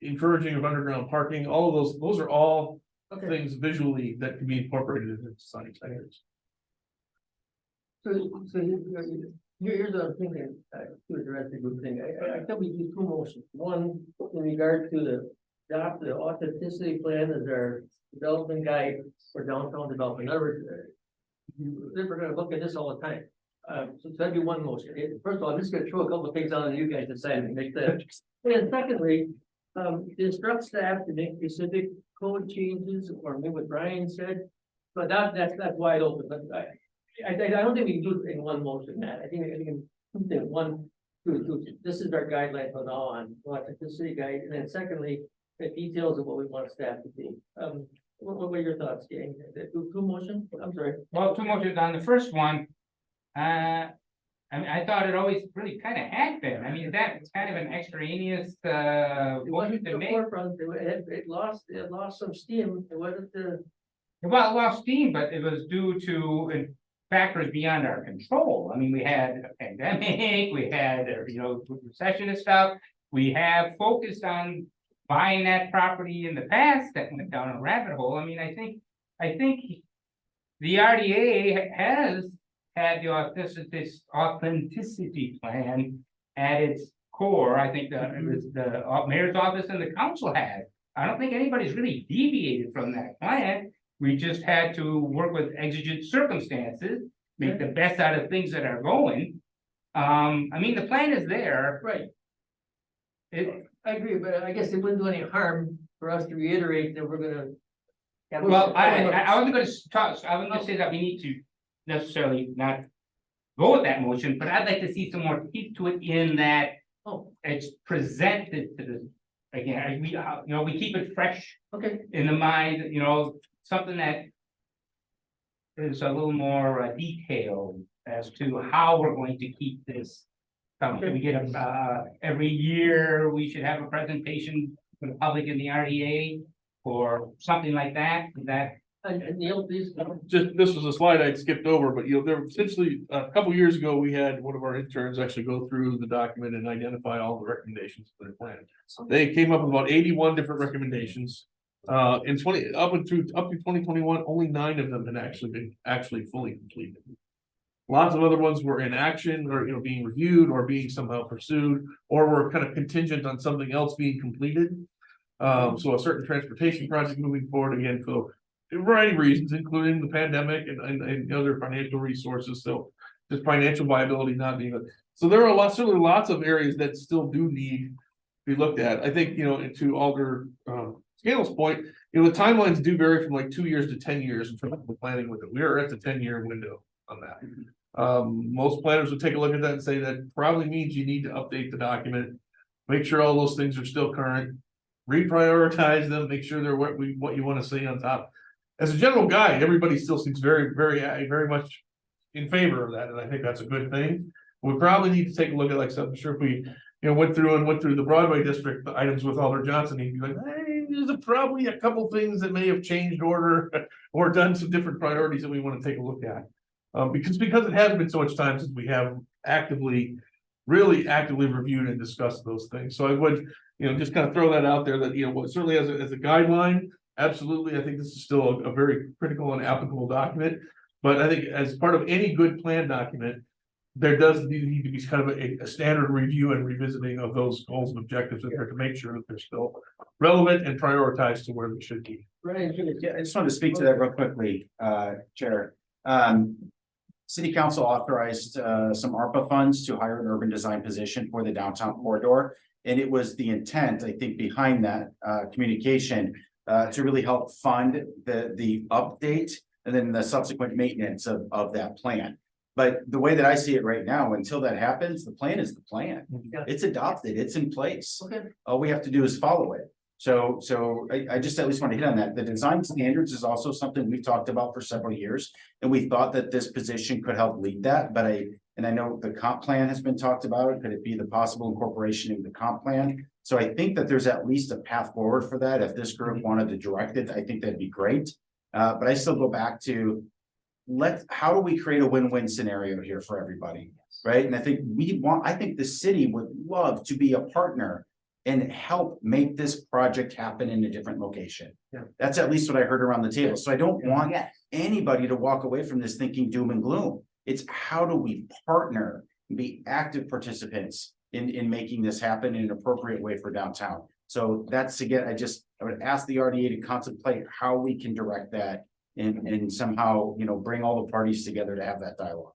encouraging of underground parking, all of those are all things visually that can be incorporated into design standards. So here's what I'm thinking, to address the good thing. I thought we do two motions. One, in regard to adopt the authenticity plan as our development guide for downtown development. In other words, we're gonna look at this all the time. So that'd be one motion. First of all, I'm just gonna throw a couple of things out and you guys decide and make that. And secondly, instruct staff to make specific code changes, or maybe what Brian said. But that's wide open, but I don't think we can do it in one motion, Matt. I think we can do one, two. This is our guideline for now on authenticity guide, and then secondly, the details of what we want staff to do. What were your thoughts, Jane? Two motion? I'm sorry. Well, two motions on the first one. I mean, I thought it always really kind of had been. I mean, that's kind of an extraneous It motion wasn't to the make. forefront. It lost some steam. It wasn't the. Well, it lost steam, but it was due to factors beyond our control. I mean, we had a pandemic, we had, you know, recession and stuff. We have focused on buying that property in the past that went down a rabbit hole. I mean, I think the RDA has had the authenticity plan at its core. I think the mayor's office and the council had. I don't think anybody's really deviated from that plan. We just had to work with exigent circumstances, make the best out of things that are going. I mean, the plan is there. Right. I agree, but I guess it wouldn't do any harm for us to reiterate that we're gonna. Well, I wasn't gonna talk, I wasn't gonna say that we need to necessarily not go with that motion, but I'd like to see some more teeth to it in that. It's presented to the, again, we, you know, we keep it fresh. Okay. In the mind, you know, something that is a little more detailed as to how we're going to keep this. We get every year, we should have a presentation for the public in the RDA or something like that. And Neil, please. Just, this was a slide I'd skipped over, but there were essentially, a couple years ago, we had one of our interns actually go through the document and identify all the recommendations for the plan. They came up with about 81 different recommendations. In up to 2021, only 9 of them had actually been fully completed. Lots of other ones were in action or, being reviewed or being somehow pursued, or were kind of contingent on something else being completed. So a certain transportation project moving forward again for a variety of reasons, including the pandemic and other financial resources. So just financial viability not being, so there are certainly lots of areas that still do need to be looked at. I think, to Alder Scales' point, the timelines do vary from like 2 years to 10 years in terms of the planning window. We are at the 10-year window on that. Most planners would take a look at that and say that probably means you need to update the document, make sure all those things are still current, reprioritize them, make sure they're what you want to see on top. As a general guide, everybody still seems very much in favor of that, and I think that's a good thing. We probably need to take a look at, like, so I'm sure if we went through the Broadway district, the items with Alder Johnson, he'd be like, hey, there's probably a couple things that may have changed order or done some different priorities that we want to take a look at. Because it has been so much time since we have really actively reviewed and discussed those things. So I would, just kind of throw that out there that, certainly as a guideline, absolutely, I think this is still a very critical and applicable document. But I think as part of any good plan document, there does need to be kind of a standard review and revisiting of those goals and objectives in there to make sure that they're still relevant and prioritized to where they should be. Right. Yeah, I just wanted to speak to that real quickly, Chair. City Council authorized some ARPA funds to hire an urban design position for the downtown corridor. And it was the intent, I think, behind that communication to really help fund the update and then the subsequent maintenance of that plan. But the way that I see it right now, until that happens, the plan is the plan. It's adopted, it's in place. Okay. All we have to do is follow it. So I just at least want to hit on that. The design standards is also something we've talked about for several years. And we thought that this position could help lead that, but I know the comp plan has been talked about. Could it be the possible incorporation of the comp plan? So I think that there's at least a path forward for that. If this group wanted to direct it, I think that'd be great. But I still go back to how do we create a win-win scenario here for everybody, right? And I think the city would love to be a partner and help make this project happen in a different location. Yeah. That's at least what I heard around the table. So I don't want anybody to walk away from this thinking doom and gloom. It's how do we partner and be active participants in making this happen in an appropriate way for downtown. So that's, again, I would ask the RDA to contemplate how we can direct that and somehow, bring all the parties together to have that dialogue.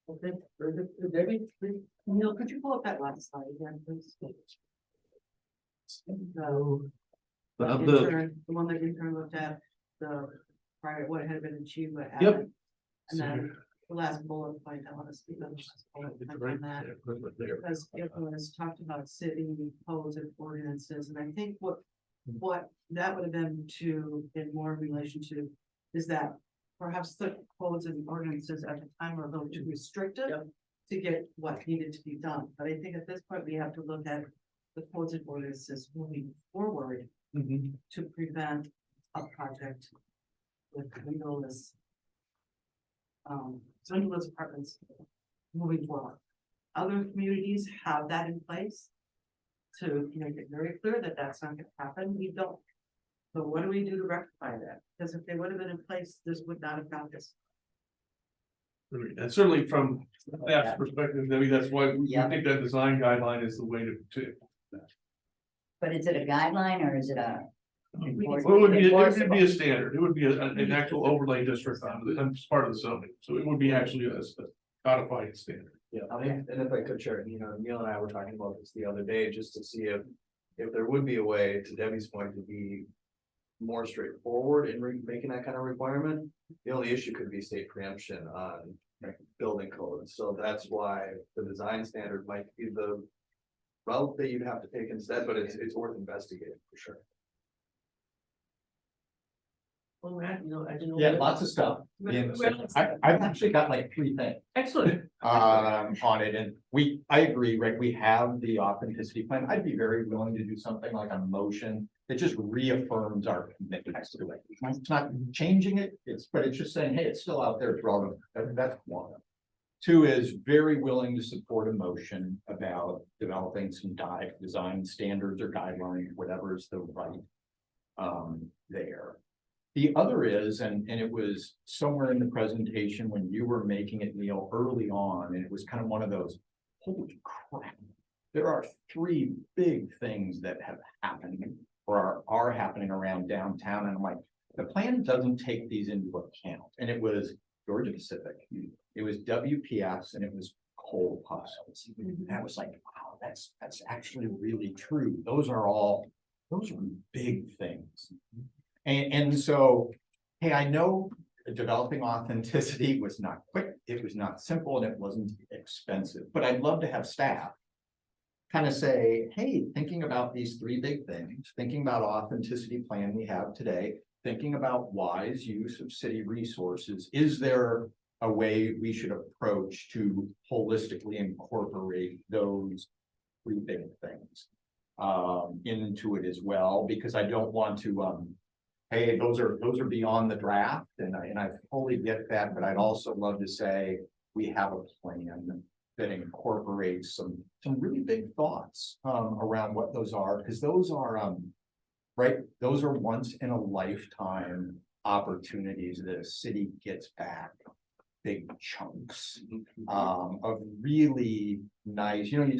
Okay, very good. Debbie, please. Neil, could you pull up that last slide again, please? The one that intern looked at, what had been achieved by Yep. Adam. And then the last bullet point, I want to speak on that. Because it was talked about city codes and ordinances, and I think what that would have been in more relation to is that perhaps the codes and ordinances at the time were a little too restrictive to get what needed to be done. But I think at this point, we have to look at the codes and ordinances moving forward to prevent a project with windowless apartments moving forward. Other communities have that in place to make it very clear that that's not going to happen. We don't. So what do we do to rectify that? Because if they would have been in place, this would not have got this. And certainly from that perspective, Debbie, that's why we think that design guideline is the way to. But is it a guideline or is it a? It would be a standard. It would be an actual overlay district on part of the zoning. So it would be actually a codified standard. Yeah, and if I could share, Neil and I were talking about this the other day, just to see if there would be a way, to Debbie's point, to be more straightforward in making that kind of requirement. The only issue could be state preemption on building codes. So that's why the design standard might be the route that you'd have to take instead, but it's worth investigating for sure. Well, Matt, I didn't know. Yeah, lots of stuff. I've actually got like 3 things. Excellent. On it, and I agree, right? We have the authenticity plan. I'd be very willing to do something like a motion it just reaffirms our commitment to it. It's not changing it, but it's just saying, hey, it's still out there, it's relevant. That's one. Two is very willing to support a motion about developing some design standards or guidelines, whatever is the right there. The other is, and it was somewhere in the presentation when you were making it, Neil, early on, and it was kind of one of those, holy crap. There are three big things that have happened or are happening around downtown. And I'm like, the plan doesn't take these into account. And it was Georgia Pacific, it was WPS, and it was coal piles. And I was like, wow, that's actually really true. Those are big things. And so, hey, I know developing authenticity was not quick, it was not simple, and it wasn't expensive, but I'd love to have staff kind of say, hey, thinking about these three big things, thinking about authenticity plan we have today, thinking about wise use of city resources, is there a way we should approach to holistically incorporate those three big things into it as well? Because I don't want to hey, those are beyond the draft, and I fully get that, but I'd also love to say we have a plan that incorporates some really big thoughts around what those are, because those are right, those are once in a lifetime opportunities that a city gets back big chunks of really nice, you know,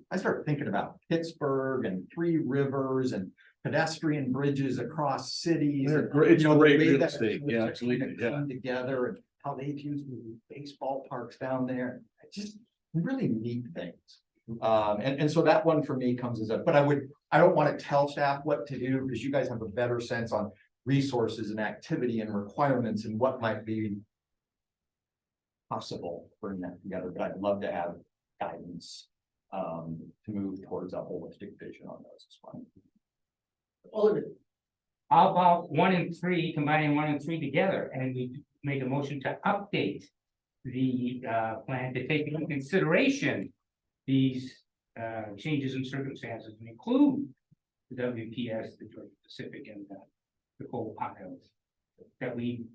I start thinking about Pittsburgh and Three Rivers and pedestrian bridges across cities. It's great real estate, yeah, absolutely. Come together and how they've used the baseball parks down there, just really neat things. And so that one for me comes as a, but I don't want to tell staff what to do, because you guys have a better sense on resources and activity and requirements and what might be possible bring that together, but I'd love to have guidance to move towards a holistic vision on those as well. How about 1 and 3, combining 1 and 3 together, and we make a motion to update the plan to take into consideration these changes in circumstances and include the WPS, the Georgia Pacific, and the coal piles. That we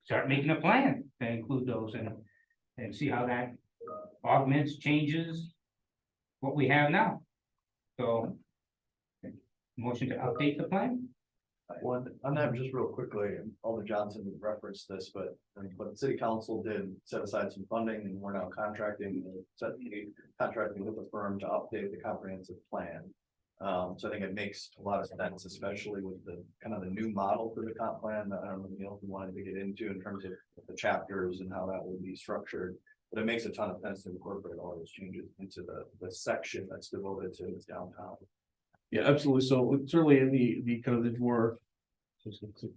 start making a plan to include those and see how that augments, changes what we have now. So, motion to update the plan. One, on that, just real quickly, and Alder Johnson referenced this, but city council did set aside some funding, and we're now contracting with a firm to update the comprehensive plan. So I think it makes a lot of sense, especially with the kind of the new model for the comp plan that I don't know, Neil, if you wanted to get into in terms of the chapters and how that will be structured. But it makes a ton of sense to incorporate all those changes into the section that's devoted to downtown. Yeah, absolutely. So certainly in the kind of the more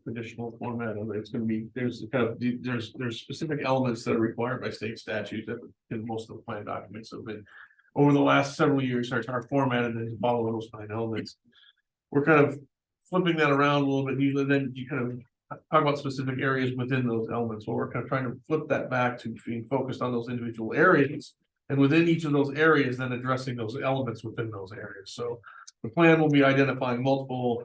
traditional format of it, it's going to be, there's specific elements that are required by state statute that in most of the plan documents have been over the last several years are formatted and follow those 9 elements. We're kind of flipping that around a little bit. Then you kind of talk about specific areas within those elements. So we're kind of trying to flip that back to being focused on those individual areas, and within each of those areas, then addressing those elements within those areas. So the plan will be identifying multiple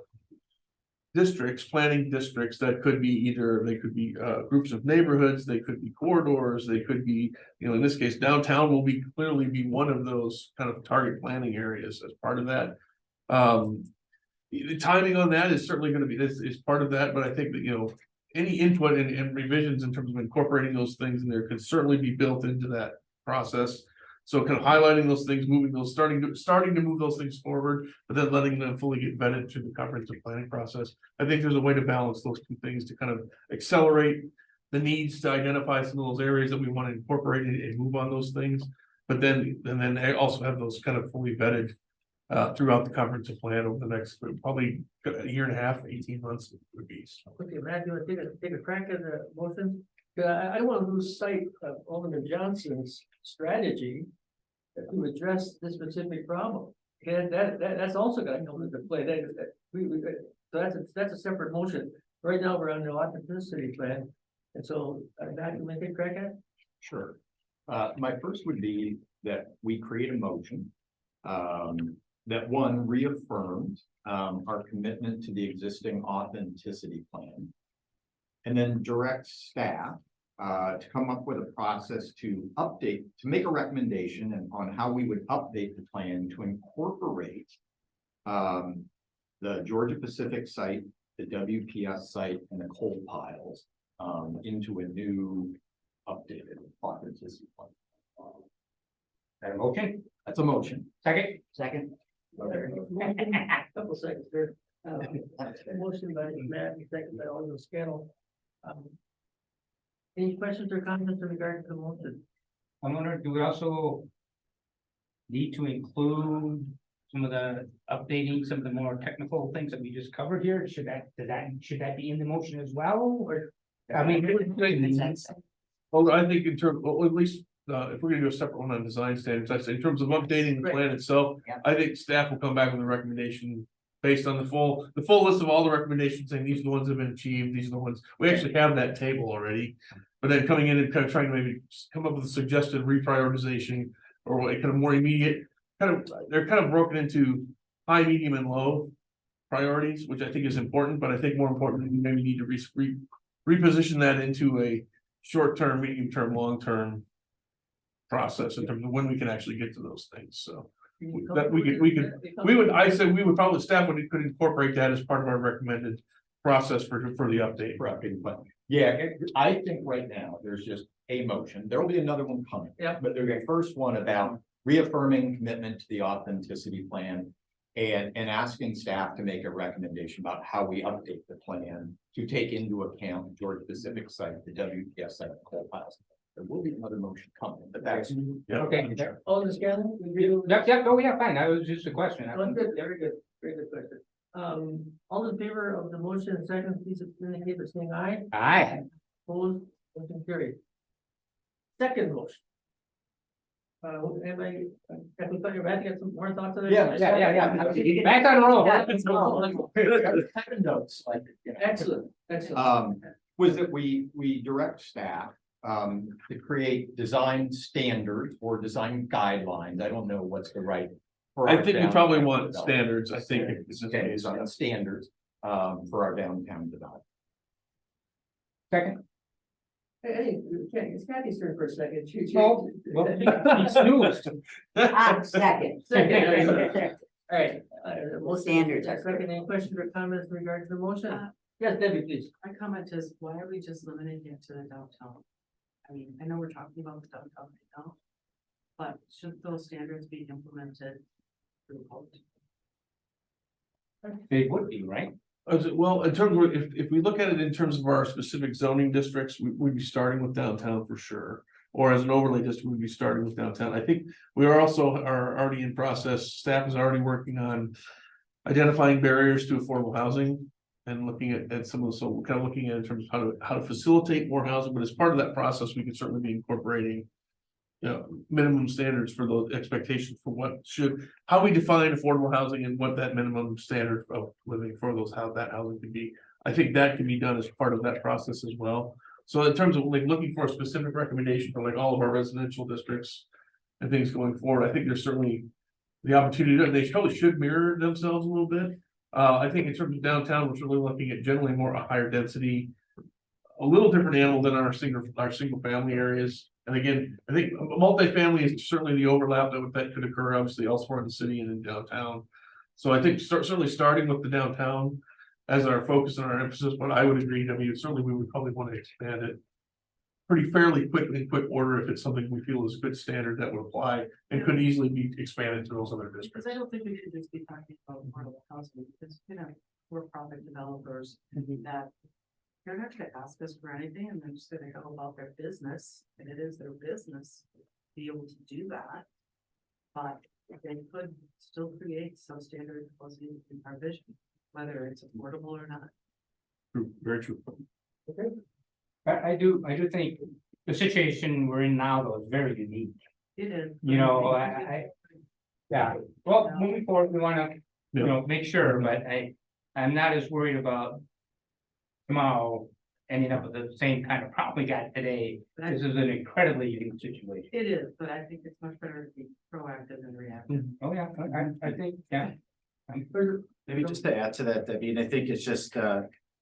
districts, planning districts that could be either, they could be groups of neighborhoods, they could be corridors, they could be, you know, in this case, downtown will be clearly be one of those kind of target planning areas as part of that. The timing on that is certainly going to be, this is part of that, but I think that, you know, any input and revisions in terms of incorporating those things in there could certainly be built into that process. So kind of highlighting those things, moving those, starting to move those things forward, but then letting them fully get vetted through the comprehensive planning process. I think there's a way to balance those two things to kind of accelerate the needs to identify some of those areas that we want to incorporate and move on those things. But then, and then also have those kind of fully vetted throughout the comprehensive plan over the next probably a year and a half, 18 months would be. Okay, Matt, you want to take a crack at the motion? I don't want to lose sight of Alderman Johnson's strategy to address this specific problem. Okay, that's also got to come into play. So that's a separate motion. Right now, we're on the authenticity plan. And so, Matt, you want to take a crack at it? Sure. My first would be that we create a motion that one reaffirmed our commitment to the existing authenticity plan. And then direct staff to come up with a process to update, to make a recommendation and on how we would update the plan to incorporate the Georgia Pacific site, the WPS site, and the coal piles into a new updated authenticity plan. That a motion? That's a motion. Second? Second. Couple seconds there. Motion by Matt, second by Alderman Scannell. Any questions or comments in regard to the motion? I'm wondering, do we also need to include some of the updating, some of the more technical things that we just covered here? Should that be in the motion as well, or? I mean, Well, I think in terms, well, at least, if we're gonna do a separate one on design standards, I say in terms of updating the plan itself, Yeah. I think staff will come back with a recommendation. Based on the full list of all the recommendations, saying these are the ones that have been achieved, these are the ones, we actually have that table already. But then coming in and kind of trying to maybe come up with a suggested reprioritization or what kind of more immediate, they're kind of broken into high, medium, and low priorities, which I think is important, but I think more importantly, we maybe need to reposition that into a short-term, medium-term, long-term process in terms of when we can actually get to those things, so. That I said we would probably, staff could incorporate that as part of our recommended process for the update. But yeah, I think right now, there's just a motion. There will be another one coming. Yeah. But there's a first one about reaffirming commitment to the authenticity plan. And asking staff to make a recommendation about how we update the plan to take into account the Georgia Pacific site, the WPS site, and coal piles. There will be another motion coming, but that's. Okay. Alderman Scannell? Fine, that was just a question. Good, very good question. All in favor of the motion and second, please indicate by saying aye. Aye. Opposed, motion carried. Second motion. Anybody, have we got your back, get some more thoughts on it? Yeah. Back on the roll. Notes, like, you know. Excellent, excellent. Was that we direct staff to create design standards or design guidelines. I don't know what's the right. for I our think we downtown probably want development. standards, I think. Okay, design standards for our downtown development. Second. Hey, it's Kathy's turn for a second. Well, it's newest. Second. Second. All right. Standards. Second, any questions or comments in regard to the motion? Yes, Debbie, please. My comment is, why are we just limiting it to the downtown? I mean, I know we're talking about the downtown right now, but should those standards be implemented throughout? They would be, right? Well, in terms of, if we look at it in terms of our specific zoning districts, we'd be starting with downtown for sure. Or as an overlay district, we'd be starting with downtown. I think we are already in process, staff is already working on identifying barriers to affordable housing. And looking at some of the, so we're kind of looking at in terms of how to facilitate more housing, but as part of that process, we could certainly be incorporating. Minimum standards for those expectations for how we define affordable housing and what that minimum standard of living for how that housing can be. I think that can be done as part of that process as well. So in terms of like looking for a specific recommendation for like all of our residential districts and things going forward, I think there's certainly the opportunity, they probably should mirror themselves a little bit. I think in terms of downtown, we're really looking at generally more a higher density, a little different animal than our single family areas. And again, I think multifamily is certainly the overlap that could occur, obviously elsewhere in the city and in downtown. So I think certainly starting with the downtown as our focus and our emphasis, but I would agree, I mean, certainly we would probably want to expand it pretty fairly quickly, in quick order, if it's something we feel is a good standard that would apply and could easily be expanded to those other Because districts. I don't think we should just be talking about affordable housing, because, for-profit developers that they're not gonna ask us for anything, and they're just gonna go about their business, and it is their business to be able to do that. But they could still create some standard housing in our vision, whether it's affordable or not. True, very true. I do think the situation we're in now, though, is very unique. It is. Yeah, well, moving forward, we wanna, make sure, but I'm not as worried about tomorrow ending up with the same kind of problem we got today. This is an incredibly unique situation. It is, but I think it's much better to be proactive than reactive. Oh, yeah, I think, yeah. Maybe just to add to that, Debbie, and I think it's just,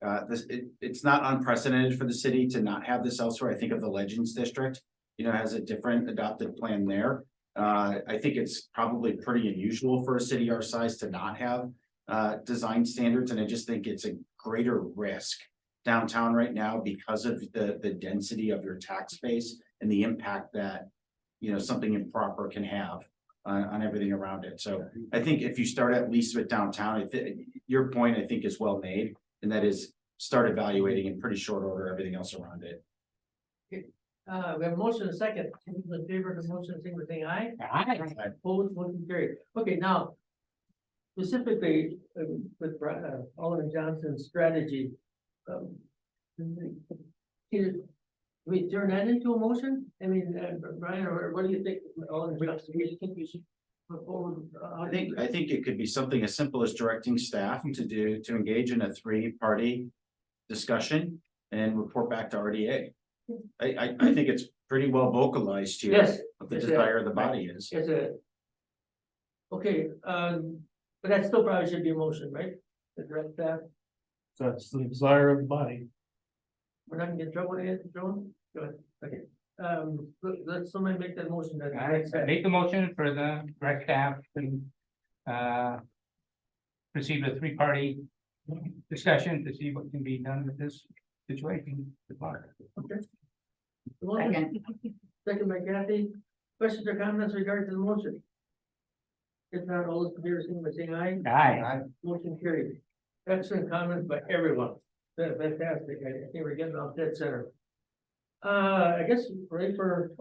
it's not unprecedented for the city to not have this elsewhere. I think of the Legends District, has a different adopted plan there. I think it's probably pretty unusual for a city our size to not have design standards, and I just think it's a greater risk downtown right now because of the density of your tax base and the impact that, something improper can have on everything around it. So I think if you start at least with downtown, your point, I think, is well made, and that is start evaluating in pretty short order everything else around it. We have a motion and a second. Who's in favor of the motion, saying aye. Aye. Opposed, motion carried. Okay, now. Specifically, with Alderman Johnson's strategy. We turn that into a motion? I mean, Brian, or what do you think? Alderman Johnson, do you think we should put forward? I think it could be something as simple as directing staff to engage in a 3-party discussion and report back to RDA. I think it's pretty well vocalized here. Yes. What the desire of the body is. Is it? Okay, but that still probably should be a motion, right? To direct staff. That's the desire of the body. We're not gonna get in trouble again, Joan? Go ahead, okay. Let somebody make that motion. That I make the motion for the direct staff to proceed with a 3-party discussion to see what can be done with this situation. Okay. Second by Kathy. Questions or comments regarding the motion? If not, all those in favor, signify by saying aye. Aye. Motion carried. Excellent comments by everyone. Fantastic. I think we're getting off dead center. I guess ready for,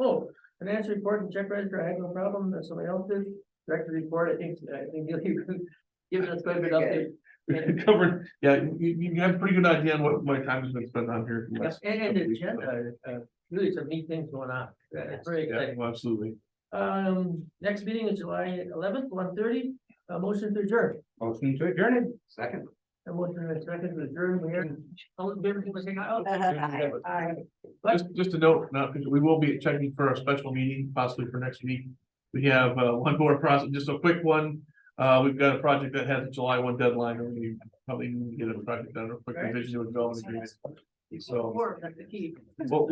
financial report and check register. I had no problem. That somebody else did. Director report, I think you've given us quite a bit update. Covered, yeah, you have a pretty good idea on what my time has been spent on here. Yes, and the agenda, really some neat things going on. It's very exciting. Yeah, absolutely. Next meeting is July 11th, 1:30. Motion to adjourn. Motion to adjourn it. Second. A motion and a second to adjourn. We hear all in favor, people saying aye. Just a note, we will be checking for a special meeting, possibly for next week. We have one more process, just a quick one. We've got a project that has a July 1 deadline, and we probably need to get a project done, a quick revision to a development agreement. So. That's the key. Well,